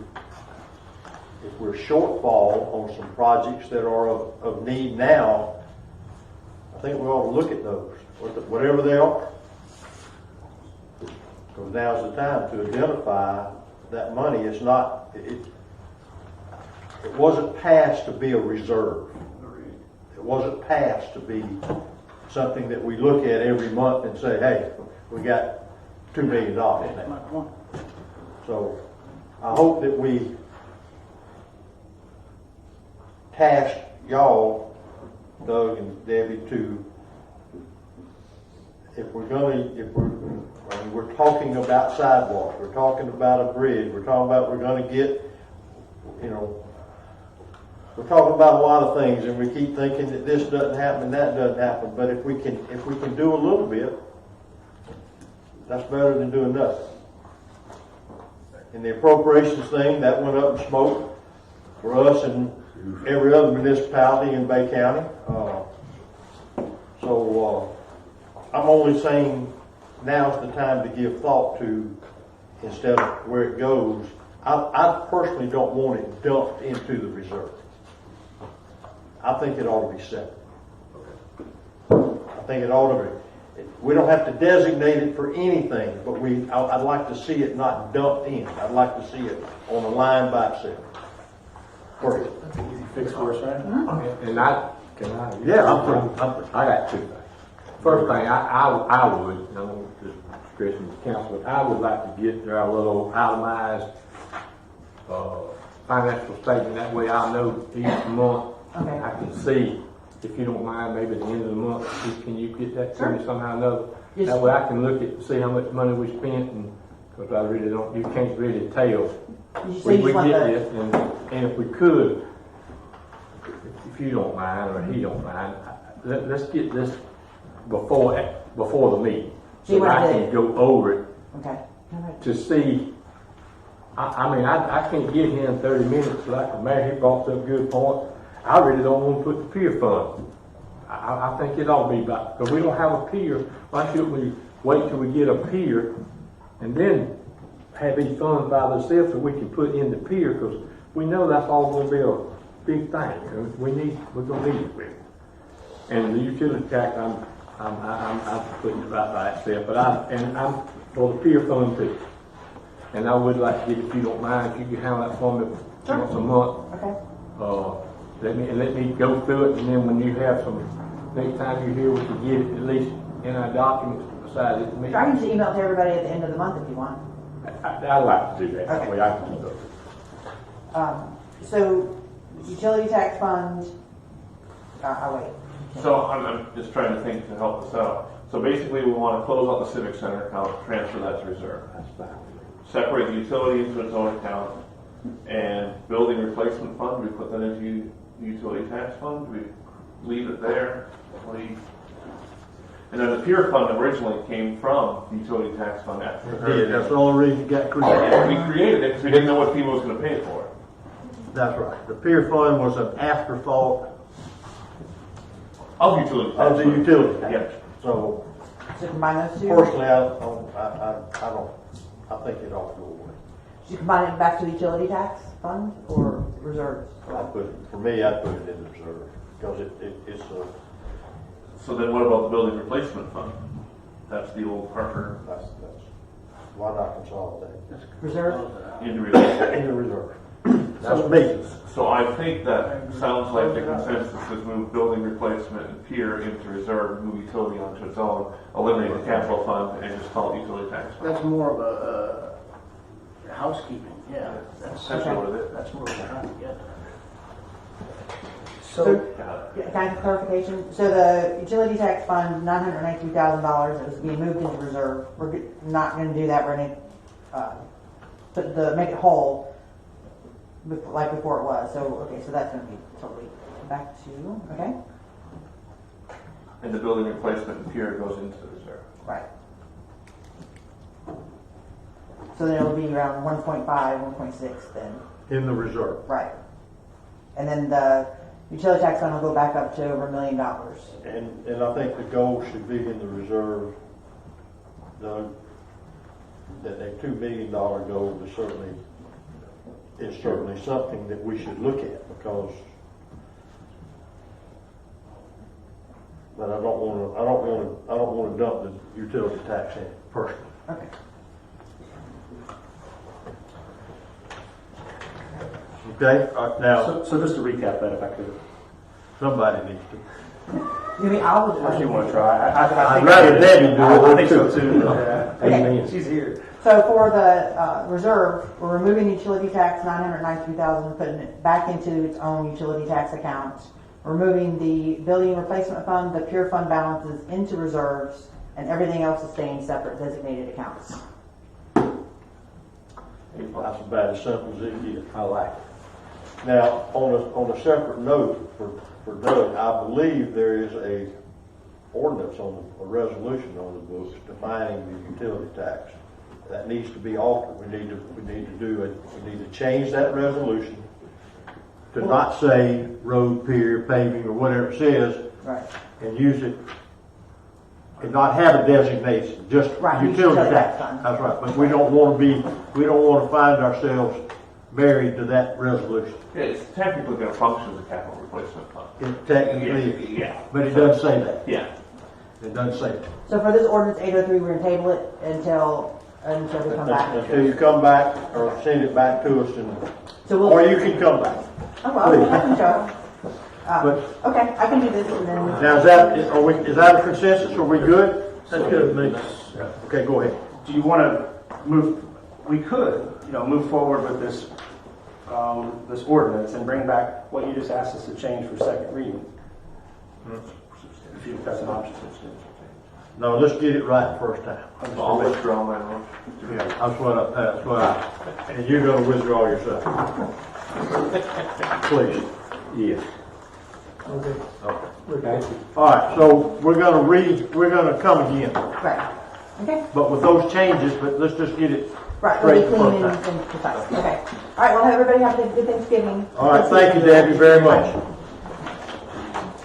if we're shortfall on some projects that are of need now, I think we ought to look at those, whatever they are. Because now's the time to identify that money. It's not, it wasn't passed to be a reserve. It wasn't passed to be something that we look at every month and say, hey, we got $2 million That's my now. point. So I hope that we task y'all, Doug and Debbie, to, if we're talking about sidewalks, we're talking about a bridge, we're talking about we're gonna get, we're talking about a lot of things, and we keep thinking that this doesn't happen and that doesn't happen. But if we can do a little bit, that's better than doing nothing. And the appropriations thing, that went up in smoke for us and every other municipality in Bay County. So I'm only saying now's the time to give thought to, instead of where it goes. I personally don't want it dumped into the reserve. I think it ought to be separate. I think it ought to be. We don't have to designate it for anything, but I'd like to see it not dumped in. I'd like to see it on a line by itself. Perfect. Fix for us, right? And I got two things. First thing, I would, and I'm going to stress in the council, but I would like to get there a little itemized financial statement. That way I know each month. Okay. I can see, if you don't mind, maybe at the end of the month, can you get that to me somehow or another? Yes. That way I can look at, see how much money we spent, and, because I really don't, you can't really tell. We get this, and if we could, if you don't mind, or he don't mind, let's get this before the meeting. So that I can go over it Okay. to see. I mean, I can't give him 30 minutes like the mayor, he brought up good points. I really don't want to put the pier fund. I think it ought to be about, because we don't have a pier. Why shouldn't we wait till we get a pier and then have these funds by themselves so we can put in the pier? Because we know that's all going to be a big thing. We're going to need it. And the utility tax, I'm putting it right by itself. But I'm for the pier fund too. And I would like to get, if you don't mind, if you can handle that for me once a month. Okay. Let me go through it, and then when you have some, next time you're here, we can get it at least in our documents besides it. I can just email to everybody at the end of the month if you want. I'd like to do that. That Okay. way I can do it. So, utility tax fund, I'll wait. So I'm just trying to think to help us out. So basically, we want to close out the civic center account, transfer that to reserve. That's fine. Separate the utility into its own account, and building replacement fund, we put that into utility tax fund. We leave it there. And then the pier fund originally came from utility tax fund after the Yeah, hurricane. that's the only reason it got created. We created it because we didn't know what FEMA was going to pay for it. That's right. The pier fund was an afterthought Of utility tax of the fund. utility tax. Yes. So So combine those two? personally, I think it ought to go away. Should you combine it back to the utility tax fund or reserves? I'd put it in the reserve, because it's So then what about the building replacement fund? That's the old Parker that's, why not consolidate? Reserve? into reserve. In the reserve. That's me. So I think that sounds like the consensus is move building replacement and pier into reserve, move utility onto its own, eliminate the capital fund, and just call it utility tax fund. That's more of a housekeeping, yeah. That's Essentially what it is. That's where we're trying to get. So, can I have clarification? So the utility tax fund, $993,000, it was being moved into reserve. We're not gonna do that, we're gonna, make it whole, like before it was. So, okay, so that's gonna be totally back to, okay? And the building replacement pier goes into the reserve. Right. So then it'll be around 1.5, 1.6 then. In the reserve. Right. And then the utility tax fund will go back up to over $1 million. And I think the goal should be in the reserve, Doug, that a $2 million goal is certainly something that we should look at, because but I don't want to dump the utility tax in personally. Okay. Okay, now, So just to recap that, if I could, somebody needs to. You mean I'll if you want to try. I'd rather Debbie do it. I think so too. Okay. She's here. So for the reserve, we're removing utility tax, $993,000, putting it back into its own utility tax account. We're moving the building replacement fund, the pure fund balances into reserves, and everything else is staying separate designated accounts. That's about as simple as it gets. I like it. Now, on a separate note for Doug, I believe there is a ordinance a resolution on the books defining the utility tax. That needs to be altered. We need to change that resolution to not say road, pier, paving, or whatever it says, Right. and use it, and not have a designation, just Right, utility tax. fund. That's right, but we don't want to find ourselves married to that resolution. It's technically going to function as a capital replacement fund. It technically, Yeah. but it doesn't say that. Yeah. It doesn't say that. So for this ordinance 803, we're gonna table it until we come back. Until you come back or send it back to us, So we'll. or you can come back. Oh, well, I can show. But- Okay, I can do this and then. Now, is that a consensus? Are we good? That's good, me. Okay, go ahead. Do you want to move? We could, move forward with this this ordinance and bring back what you just asked us to change for second reading. If that's an option. No, let's get it right the first time. I'll withdraw my motion. Yeah, that's what I, and you're gonna withdraw yourself. Please. Yes. Okay. Thank you. All right, so we're gonna come again, Right. Okay. but with those changes, but let's just get it. Right, it'll be Straight clean first and precise. Okay. All right, well, everybody have a good Thanksgiving. All right, thank you, Debbie, very much.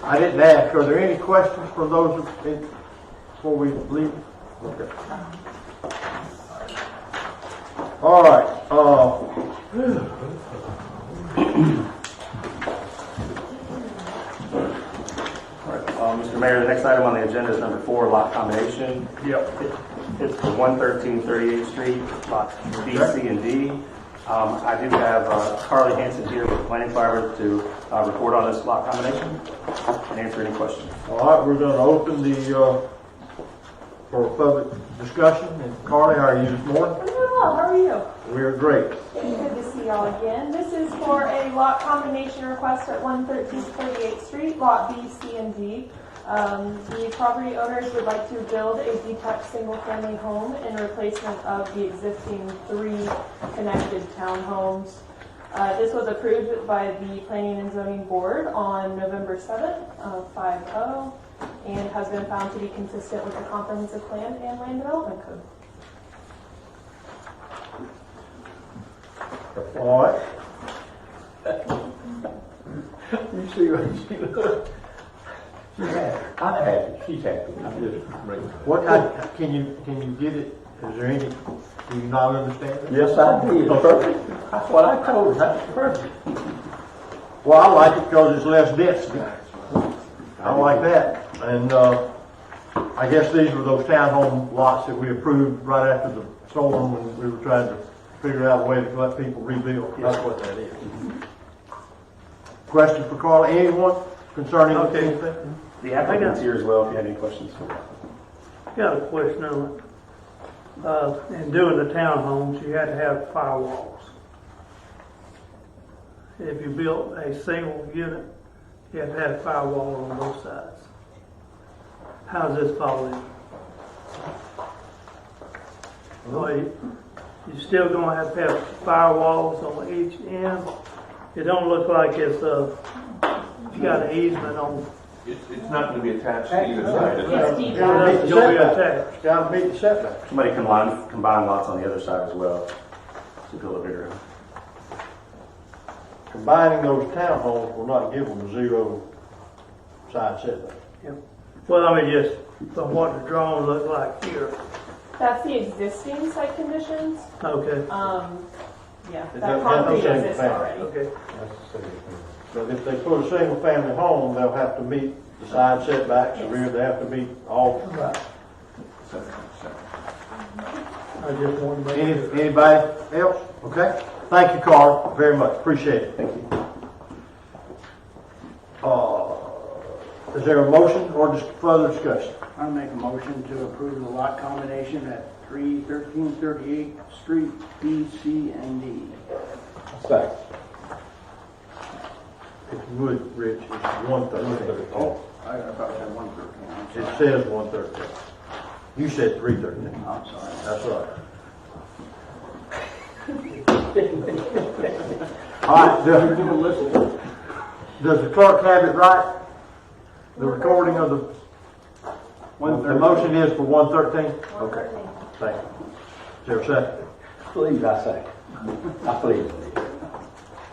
I didn't ask, are there any questions for those before we leave? Okay. All right, Mr. Mayor, the next item on the agenda is number 4, lot combination. Yep. It's for 113 38th Street, lots B, C, and D. I do have Carly Hansen here with the planning department to report on this lot combination and answer any questions. all right, we're gonna open the, for public discussion, and Carly, how are you this morning? I'm doing well. How are you? We're great. Good to see y'all again. This is for a lot combination request at 113 38th Street, lot B, C, and D. The property owners would like to build a detached single-family home in replacement of the existing 3 connected townhomes. This was approved by the Planning and Zoning Board on November 7th, 5-0, and has been found to be consistent with the Comprehensive Plan and Land Development Code. All right. You see what she looks? She's happy. I'm happy. She's happy. I'm just bringing. What, can you get it, is there any, do you not understand it? Yes, I did. Perfect. That's what I told her. That's perfect. Well, I like it because it's less density. I like that. And, I guess these were those townhome lots that we approved right after the storm when we were trying to figure out a way to let people rebuild. That's what that is. Question for Carla, anyone concerning anything? The applicant's here as well if you have any questions. Got a question on it. In doing the townhomes, you had to have firewalls. if you built a single unit, you have to have firewall on both sides. How does this fall in? Well, you're still gonna have to have firewalls on each end. It don't look like it's you got an easement on. It's not gonna be attached to either side. It's Gotta meet detached. the You'll be setback. attached. Gotta meet the setback. Somebody combine lots on the other side as well to build a bigger. Combining those townhomes will not give them a 0 side setback. Well, I mean, just from what the drawing looked like here. That's the existing site conditions. Okay, Yeah, Is that that concrete single exists family? already. okay. But if they put a single family home, they'll have to meet the side setbacks, the rear, they have to meet all. Right. I just wanted to make sure. Anybody else? Okay. Thank you, Carl, very much. Appreciate it. Thank you. Is there a motion or just further discussion? I make a motion to approve the lot combination at 1338 Street, B, C, and D. Second. If you would, Rich, it's 113. Oh, I thought it said 113. It says 113. You said 313. I'm sorry. That's right. All right, does the clerk have it right? The recording of the motion is for 113? Okay, thank you. Is there a second? Please, I say. I please.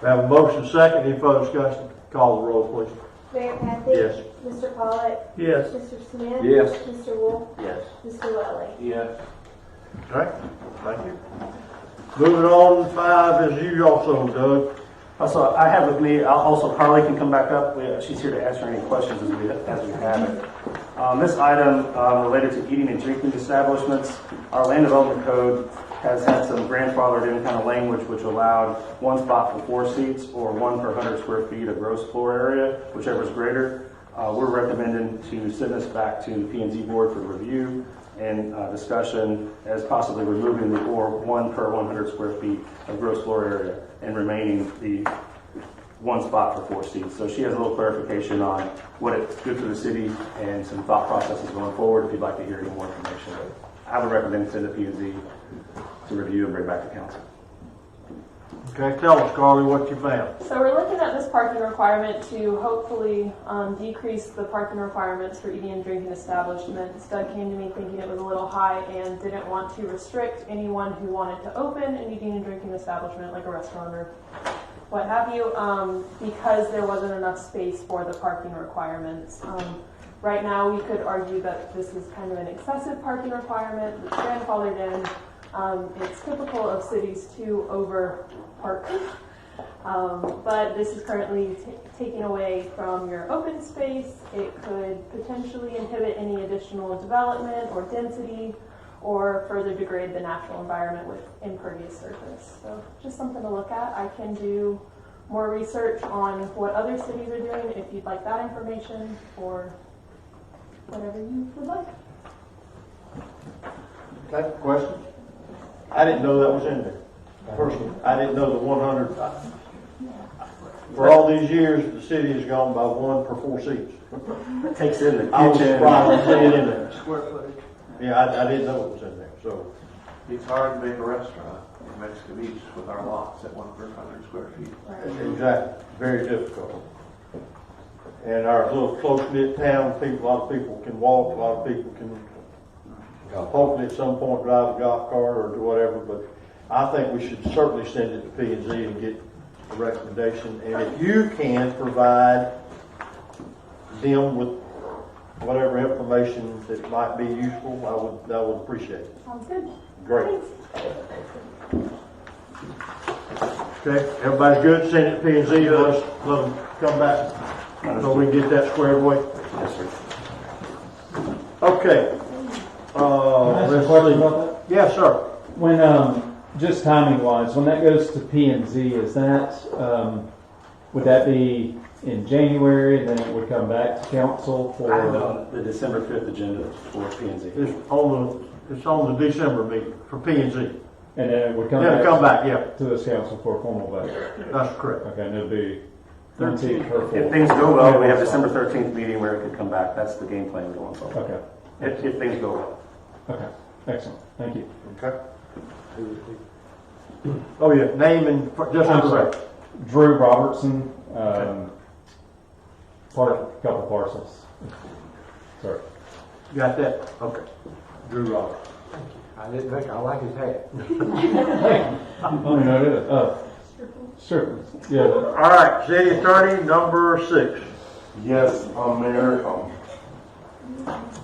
We have a motion second, any further discussion? Call the roll, please. Mayor Kathy? Yes. Mr. Pollak? Yes. Mr. Smith? Yes. Mr. Wolf? Yes. Mr. Welly? Yes. Okay, thank you. Moving on, 5 is you also, Doug. Also, I have with me, also Carly can come back up. She's here to answer any questions as we have it. This item related to eating and drinking establishments, our land development code has had some grandfathered in kind of language which allowed 1 spot for 4 seats or 1 per 100 square feet of gross floor area, whichever is greater. We're recommending to send this back to the P&Z board for review and discussion as possibly removing the or 1 per 100 square feet of gross floor area and remaining the 1 spot for 4 seats. So she has a little clarification on what it's good for the city and some thought processes going forward if you'd like to hear any more information. But I would recommend send it to P&Z to review and bring back to council. Okay, tell us, Carly, what you found. So we're looking at this parking requirement to hopefully decrease the parking requirements for eating and drinking establishments. Doug came to me thinking it was a little high and didn't want to restrict anyone who wanted to open an eating and drinking establishment like a restaurant or what have you, because there wasn't enough space for the parking requirements. Right now, we could argue that this is kind of an excessive parking requirement that's grandfathered in. It's typical of cities to over park, but this is currently taking away from your open space. It could potentially inhibit any additional development or density or further degrade the natural environment with impervious surface. So just something to look at. I can do more research on what other cities are doing if you'd like that information or whatever you would like. Okay, questions? I didn't know that was in there. Personally, I didn't know the 100. For all these years, the city has gone by 1 per 4 seats. It takes in the I was kitchen. surprised to see it in there. Square footage. Yeah, I didn't know it was in there, so. It's hard to make a restaurant in Mexico Beach with our lots at 1 per 100 square feet. Exactly, very difficult. And our little close-knit town, a lot of people can walk, a lot of people can hopefully at some point drive a golf cart or do whatever, but I think we should certainly send it to P&Z and get a recommendation. And if you can provide them with whatever information that might be useful, I would appreciate it. Sounds good. Great. Okay, everybody's good? Send it to P&Z, let them come back so we can get that squared away. Yes, sir. Okay. Let's question about that? Yes, sir. When, just timing wise, when that goes to P&Z, is that, would that be in January, then it would come back to council for? I have it on the December 5th agenda for P&Z. It's on the December meeting for P&Z. And then it would come Yeah, back. come back, yeah, To this council for a formal vote. that's correct. Okay, and it'll be 13 per If form. things go well, we have December 13th meeting where it could come back. That's the game plan going forward. Okay, If things go well. okay, excellent, thank you. Okay. Oh, yeah, name and, just I'm for the sorry. record. Drew Robertson, couple parcels. Sorry. Got that? Okay. Drew Roberts. I didn't think, I like his hat. Oh, you know it. Sure. Yeah. All right, city attorney, number 6. Yes, Mayor,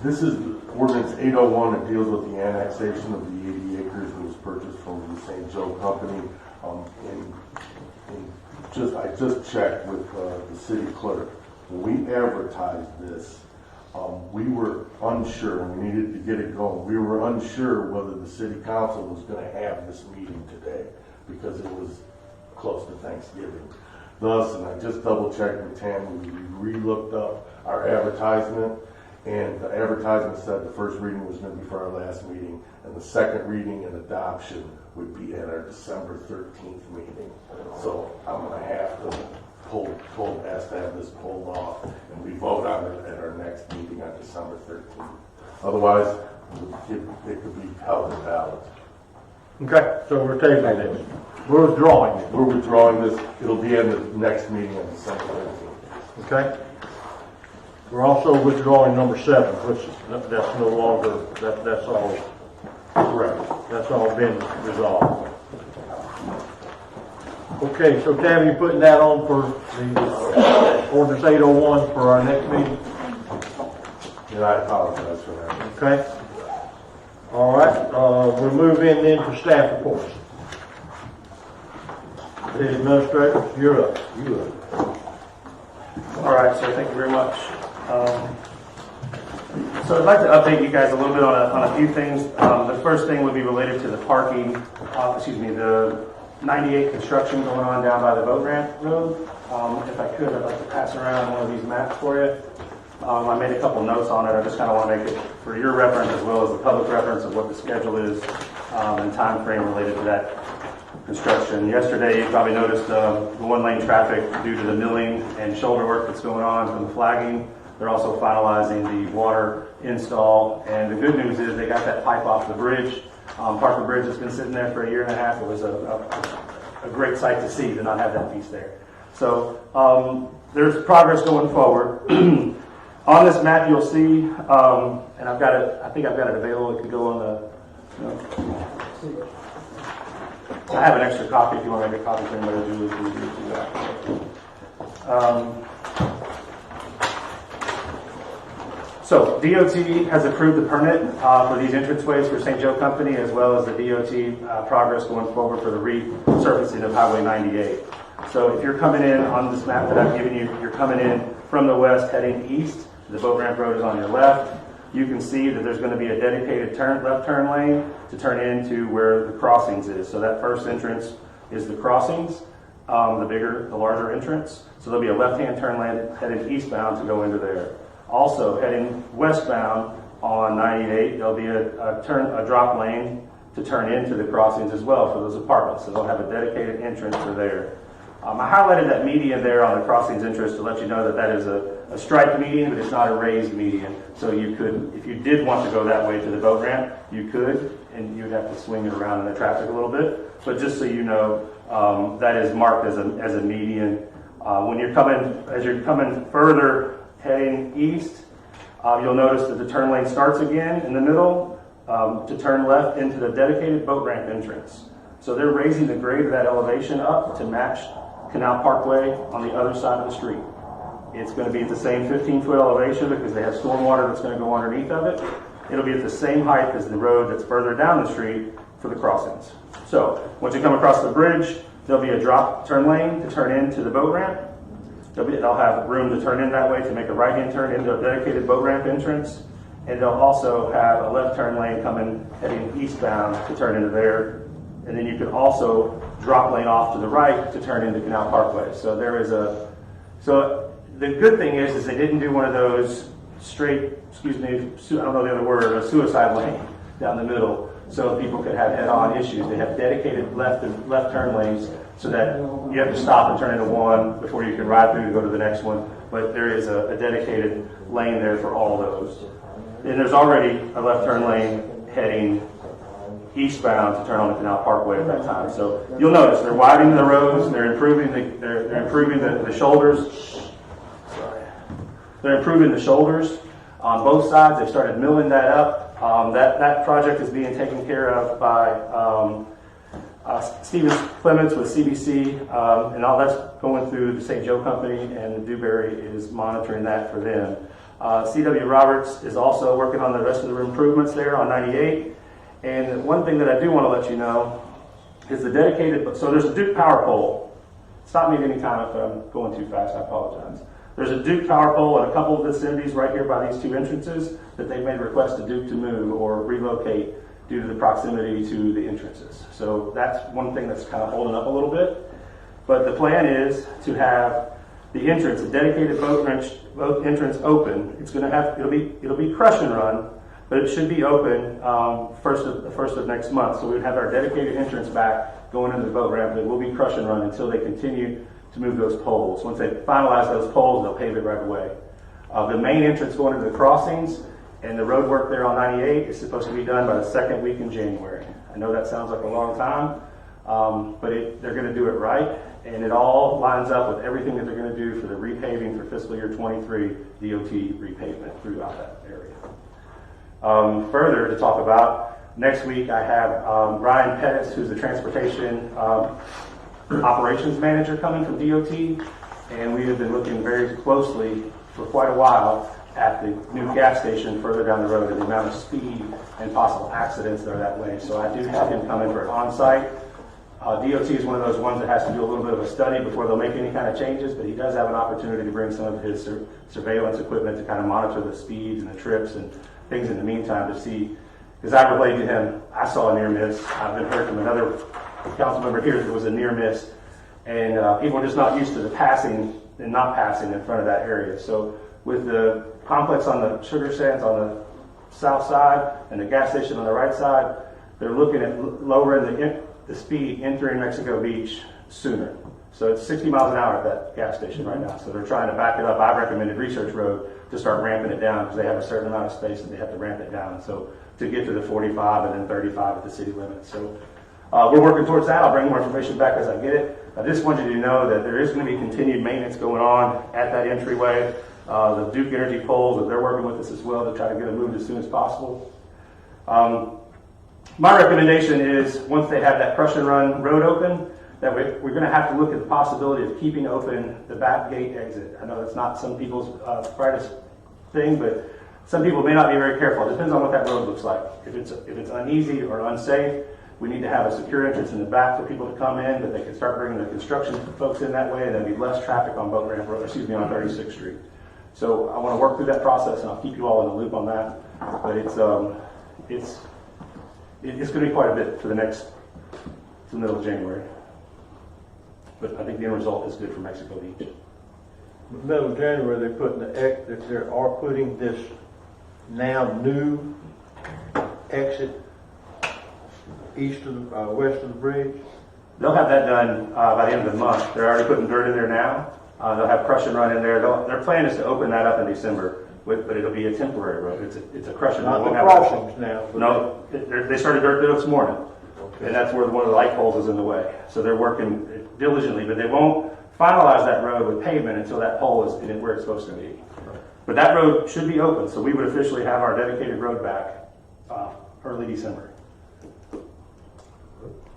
this is ordinance 801. It deals with the annexation of the 80 acres that was purchased from the St. Joe Company. I just checked with the city clerk. When we advertised this, we were unsure, and we needed to get it going. We were unsure whether the city council was going to have this meeting today because it was close to Thanksgiving. Thus, and I just double checked with Tammy, we re-looked up our advertisement, and the advertisement said the first reading was going to be for our last meeting, and the second reading and adoption would be at our December 13th meeting. So I'm going to have to ask to have this pulled off, and we vote on it at our next meeting on December 13th. Otherwise, it could be held in ballot. Okay, so we're tabling this. We're withdrawing it. We're withdrawing this. It'll be in the next meeting on December 13th. Okay? We're also withdrawing number 7, which that's no longer, that's all, Correct. that's all been resolved. Okay, so Tammy, you putting that on for the ordinance 801 for our next meeting? And I apologize for that. Okay? All right, we'll move in then to staff reports. City Administrator, you're up. All right, so thank you very much. So I'd like to update you guys a little bit on a few things. The first thing would be related to the parking, the 98 construction going on down by the boat ramp road. If I could, I'd like to pass around one of these maps for you. I made a couple notes on it. I just kind of want to make it for your reference as well as the public reference of what the schedule is and time frame related to that construction. Yesterday, you probably noticed the one-lane traffic due to the milling and shoulder work that's going on from the flagging. They're also finalizing the water install. And the good news is they got that pipe off the bridge. Parker Bridge has been sitting there for a year and a half. It was a great sight to see to not have that piece there. So there's progress going forward. On this map, you'll see, and I've got it. I think I've got it available. It could go on the. I have an extra copy if you want to make a copy for anybody who Julie's do that. So DOT has approved the permit for these entranceways for St. Joe Company, as well as the DOT progress going forward for the resurfacing of Highway 98. So if you're coming in on this map that I've given you, you're coming in from the west heading east. The boat ramp road is on your left. You can see that there's going to be a dedicated left turn lane to turn into where the crossings is. So that first entrance is the crossings, the larger entrance. So there'll be a left-hand turn lane headed eastbound to go into there. Also heading westbound on 98, there'll be a drop lane to turn into the crossings as well for those apartments. So they'll have a dedicated entrance for there. I highlighted that median there on the crossings entrance to let you know that that is a striped median, but it's not a raised median. So you could, if you did want to go that way to the boat ramp, you could, and you'd have to swing it around in the traffic a little bit. But just so you know, that is marked as a median. When you're as you're coming further heading east, you'll notice that the turn lane starts again in the middle to turn left into the dedicated boat ramp entrance. So they're raising the grade of that elevation up to match Canal Parkway on the other side of the street. It's going to be at the same 15-foot elevation because they have stormwater that's going to go underneath of it. It'll be at the same height as the road that's further down the street for the crossings. So once you come across the bridge, there'll be a drop turn lane to turn into the boat ramp. They'll have room to turn in that way to make a right-hand turn into a dedicated boat ramp entrance. And they'll also have a left turn lane coming heading eastbound to turn into there. And then you can also drop lane off to the right to turn into Canal Parkway. So there is so the good thing is they didn't do one of those straight, I don't know the other word, a suicide lane down the middle. so people could have head-on issues. They have dedicated left turn lanes so that you have to stop and turn into one before you can ride through to go to the next one. But there is a dedicated lane there for all those. And there's already a left turn lane heading eastbound to turn on the Canal Parkway at that time. So you'll notice they're widening the roads, they're improving the shoulders. Sorry. They're improving the shoulders on both sides. They've started milling that up. That project is being taken care of by Stephen Clements with CBC, and all that's going through the St. Joe Company, and Dewberry is monitoring that for them. C.W. Roberts is also working on the rest of the improvements there on 98. And one thing that I do want to let you know is the dedicated, so there's a Duke power pole. Stop me at any time if I'm going too fast, I apologize. There's a Duke power pole in a couple of vicinities right here by these two entrances that they've made requests to Duke to move or relocate due to the proximity to the entrances. So that's one thing that's kind of holding up a little bit. But the plan is to have the entrance, a dedicated boat entrance open. It's going to have, it'll be crush and run, but it should be open the first of next month. So we would have our dedicated entrance back going into the boat ramp. It will be crush and run until they continue to move those poles. Once they finalize those poles, they'll pave it right away. The main entrance going into the crossings and the road work there on 98 is supposed to be done by the second week in January. I know that sounds like a long time, but they're going to do it right, and it all lines up with everything that they're going to do for the repaving for fiscal year 23 DOT repavement throughout that area. Further to talk about, next week I have Ryan Pettis, who's the transportation operations manager coming from DOT, and we have been looking very closely for quite a while at the new gas station further down the road and the amount of speed and possible accidents that are that way. So I do have him coming for an on-site. DOT is one of those ones that has to do a little bit of a study before they'll make any kind of changes, but he does have an opportunity to bring some of his surveillance equipment to kind of monitor the speeds and the trips and things in the meantime to see, because I relayed to him, I saw a near miss. I've been heard from another council member here that it was a near miss, and people are just not used to the passing and not passing in front of that area. So with the complex on the sugar sands on the south side and the gas station on the right side, they're looking at lowering the speed entering Mexico Beach sooner. So it's 60 miles an hour at that gas station right now. So they're trying to back it up. I recommended Research Road to start ramping it down because they have a certain amount of space and they have to ramp it down. So to get to the 45 and then 35 at the city limits. So we're working towards that. I'll bring more information back as I get it. I just wanted you to know that there is going to be continued maintenance going on at that entryway. The Duke Energy poles, they're working with us as well to try to get them moved as soon as possible. My recommendation is once they have that crush and run road open, that we're going to have to look at the possibility of keeping open the back gate exit. I know that's not some people's brightest thing, but some people may not be very careful. It depends on what that road looks like. If it's uneasy or unsafe, we need to have a secure entrance in the back for people to come in, but they can start bringing the construction folks in that way, and there'll be less traffic on Boat Ramp Road, on 36th Street. So I want to work through that process, and I'll keep you all in the loop on that. But it's going to be quite a bit for the middle of January. But I think the end result is good for Mexico Beach. Middle of January, they are putting this now new exit east of the, west of the bridge. They'll have that done by the end of the month. They're already putting dirt in there now. They'll have crush and run in there. Their plan is to open that up in December, but it'll be a temporary road. It's a crush and run. Not the crossings now. No, they started dirt this morning. And that's where one of the light poles is in the way. So they're working diligently, but they won't finalize that road with pavement until that pole is where it's supposed to be. But that road should be open, so we would officially have our dedicated road back early December. I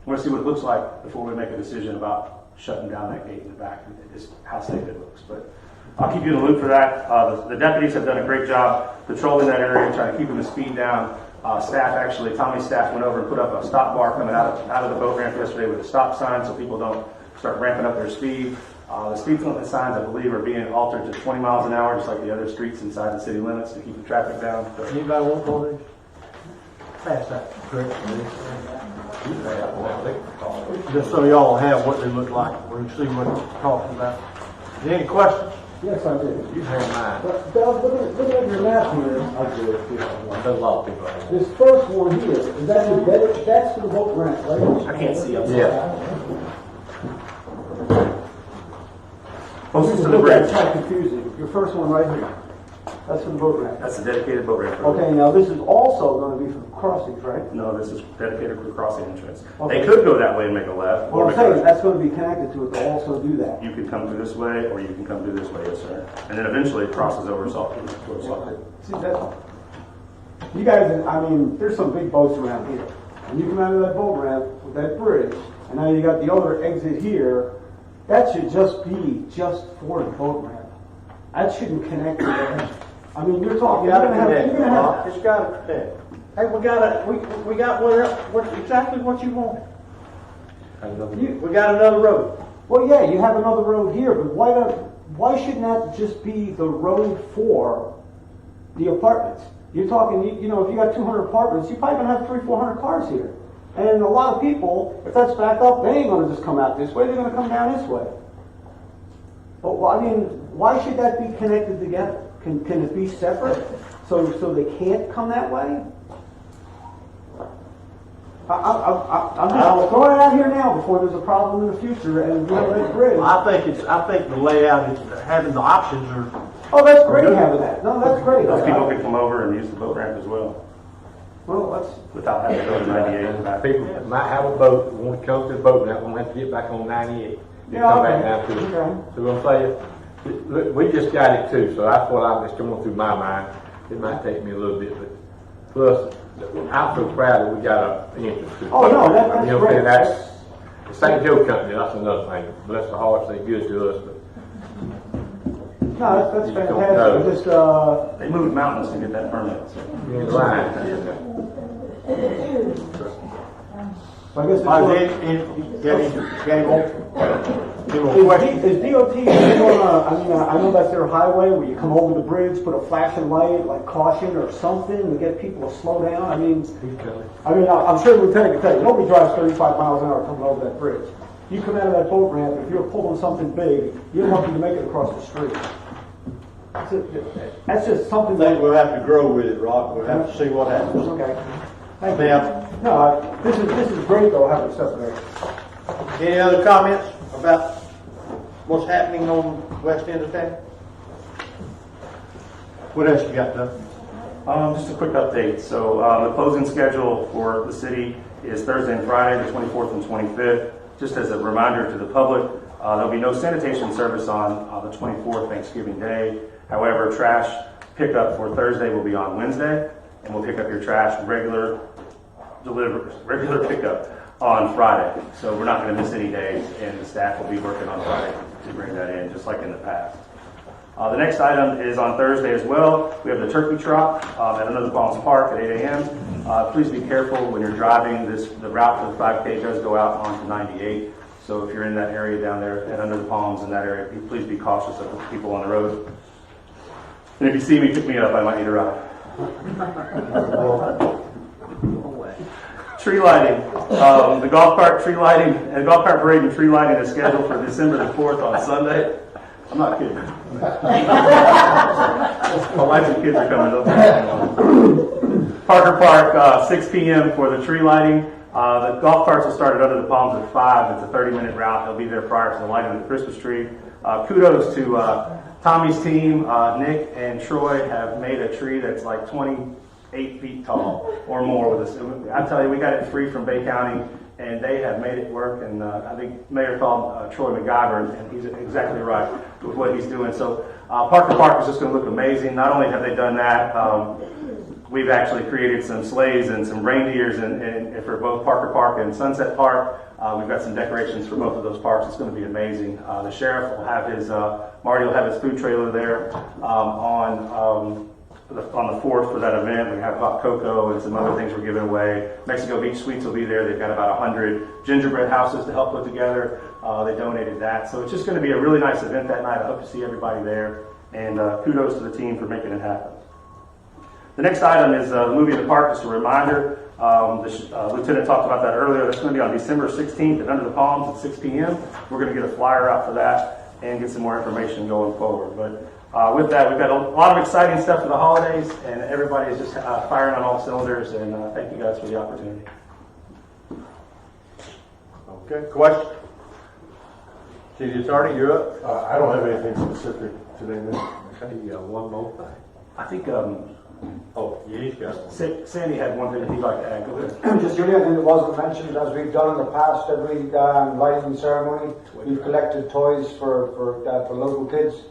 want to see what it looks like before we make a decision about shutting down that gate in the back, just how safe it looks. But I'll keep you in the loop for that. The deputies have done a great job patrolling that area, trying to keep the speed down. Tommy's staff went over and put up a stop bar coming out of the boat ramp yesterday with a stop sign so people don't start ramping up their speed. The speed limit signs, I believe, are being altered to 20 miles an hour, just like the other streets inside the city limits to keep the traffic down. So, Anybody want one of these? Pass that. Just so y'all have what they look like. We'll see what we're talking about. Any questions? Yes, I did. You have mine. But Doug, look at your map here. I do it, too. There's a lot of people have it. This first one here, is that that's for the boat ramp, right? I can't see up there. Yeah. Closest to the Look, bridge. that's kind of confusing. Your first one right here. That's for the boat ramp. That's a dedicated boat ramp. Okay, now this is also going to be for the crossings, right? No, this is dedicated for the crossing entrance. Okay. They could go that way and make a left. Well, or I'm make a- saying that's going to be connected to it to also do that. You can come through this way, or you can come through this way, yes, sir. And then eventually it crosses over towards Salty. See that? You guys, I mean, there's some big boats around here. And you come out of that boat ramp with that bridge, and now you got the other exit here. That should just be just for the boat ramp. That shouldn't connect to that. I mean, you're talking. You gotta you're gonna have- connect, you're gonna have- Rob. It's gotta connect. Hey, we got exactly what you wanted. We got another road. Well, yeah, you have another road here, but why shouldn't that just be the road for the apartments? You're talking, you know, if you got 200 apartments, you're probably gonna have 300-400 cars here. And a lot of people, if that's backed up, they ain't gonna just come out this way, they're gonna come down this way. But, well, I mean, why should that be connected together? Can it be separate, so they can't come that way? I'm just throwing it out here now before there's a problem in the future and you know that bridge. I think the layout is having the options are. Oh, that's great having that. No, that's great. Those people can come over and use the boat ramp as well, Well, that's, without having to go to 98 and back. People might have a boat, want to come to the boat ramp, won't have to get back on 98. You Yeah, come okay. back down to it. Okay. So I'm saying, look, we just got it too, so that's what I'm just going through my mind. It might take me a little bit, but plus, I'm so proud that we got an entrance to it. Oh, no, that's You know, great. that's, the St. Joe Company, that's another thing. Bless their hearts, they good to us, but no, that's You don't fantastic. know. Just, They moved mountains to get that permit, so. you're in line. I guess Got it's any more? Is DOT gonna, I know that's their highway where you come over the bridge, put a flashing light, like caution or something to get people to slow down? I mean, I'm sure Lieutenant can tell you, nobody drives 35 miles an hour coming over that bridge. You come out of that boat ramp, if you're pulling something big, you're lucky to make it across the street. That's just something I think that, we'll have to grow with it, Rob. We'll have to see what happens. okay. Thank you. Ma'am, No, this is great though, having stuff there. any other comments about what's happening on west end of town? What else you got, Doug? Just a quick update. So the closing schedule for the city is Thursday and Friday, the 24th and 25th. Just as a reminder to the public, there'll be no sanitation service on the 24th, Thanksgiving Day. However, trash pickup for Thursday will be on Wednesday, and we'll pick up your trash regular pickup on Friday. So we're not going to miss any days, and the staff will be working on Friday to bring that in, just like in the past. The next item is on Thursday as well. We have the turkey trot at Under the Palms Park at 8 a.m. Please be careful when you're driving. The route for the 5K does go out onto 98. So if you're in that area down there at Under the Palms in that area, please be cautious of the people on the road. And if you see me, pick me up. I might need a ride. Tree lighting. The golf cart tree lighting and golf cart parade and tree lighting is scheduled for December the 4th on Sunday. I'm not kidding. My wife and kids are coming up. Parker Park, 6 p.m. for the tree lighting. The golf carts will start at Under the Palms at 5. It's a 30-minute route. They'll be there prior to the lighting of the Christmas tree. Kudos to Tommy's team. Nick and Troy have made a tree that's like 28 feet tall or more with us. I tell you, we got it free from Bay County, and they have made it work. And I think Mayor called Troy McGyver, and he's exactly right with what he's doing. So Parker Park is just going to look amazing. Not only have they done that, we've actually created some sleighs and some reindeers and for both Parker Park and Sunset Park. We've got some decorations for both of those parks. It's going to be amazing. The sheriff will have Marty will have his food trailer there on the 4th for that event. We have hot cocoa and some other things we're giving away. Mexico Beach Sweets will be there. They've got about 100 gingerbread houses to help put together. They donated that. So it's just going to be a really nice event that night. I hope to see everybody there. And kudos to the team for making it happen. The next item is the movie in the park. Just a reminder, the lieutenant talked about that earlier. That's going to be on December 16th at Under the Palms at 6 p.m. We're going to get a flyer out for that. and get some more information going forward. But with that, we've got a lot of exciting stuff for the holidays, and everybody is just firing on all cylinders, and thank you guys for the opportunity. Okay, question? City Attorney, you're up. I don't have anything specific today, man. Okay, you got one more thing. I think Oh, yeah, he's got one. Sandy had one thing that he'd like to add. Go ahead. Just the only thing that wasn't mentioned, as we've done in the past, every lighting ceremony, we've collected toys for local kids.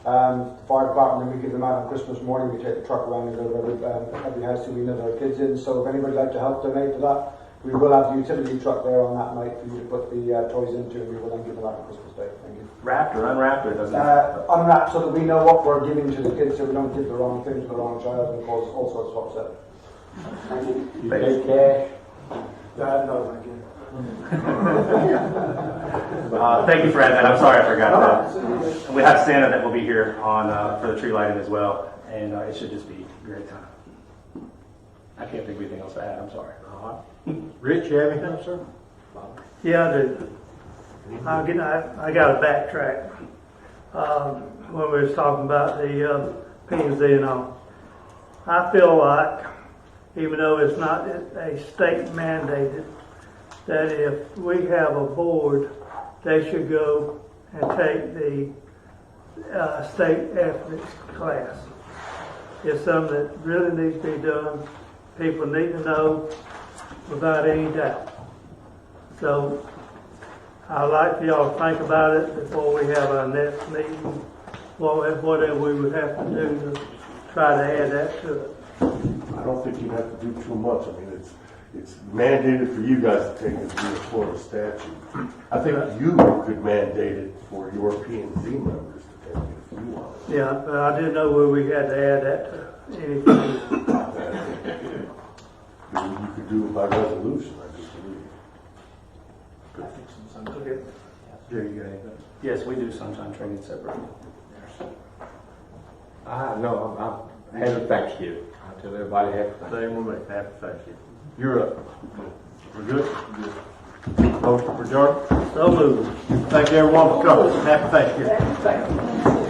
The fire department, and we give them out on Christmas morning. We take the truck around and go to every house that we know our kids in. So if anybody'd like to help donate to that, we will have the utility truck there on that night for you to put the toys into, and we will then give them out on Christmas Day. Thank you. Wrapped or unwrapped, or doesn't it? Unwrapped so that we know what we're giving to the kids, so we don't give the wrong thing to the wrong child and cause all sorts of upset. Thank you. You take cash? No, thank you. Thank you for adding that. I'm sorry I forgot that. We have Santa that will be here on for the tree lighting as well, and it should just be a great time. I can't think of anything else to add. I'm sorry. Rich, you have anything, sir? Yeah, I do. I got to backtrack. When we was talking about the P&Z and all, I feel like, even though it's not a state mandated, that if we have a board, they should go and take the state ethics class. It's something that really needs to be done. People need to know without any doubt. So I'd like for y'all to think about it before we have our next meeting, whatever we would have to do to try to add that to it. I don't think you have to do too much. I mean, it's mandated for you guys to take it to the Florida statute. I think you could mandate it for your P&Z members to take it if you want. Yeah, but I didn't know where we had to add that to anything. You could do it by resolution, I just believe. Jerry, you got anything? Yes, we do sunshine training separately. No, I'm happy Thanksgiving. I tell everybody happy Thanksgiving. Same with me. Happy Thanksgiving. You're up. We're good? Good. Motion for adjournment? So moved. Thank you everyone for coming. Happy Thanksgiving.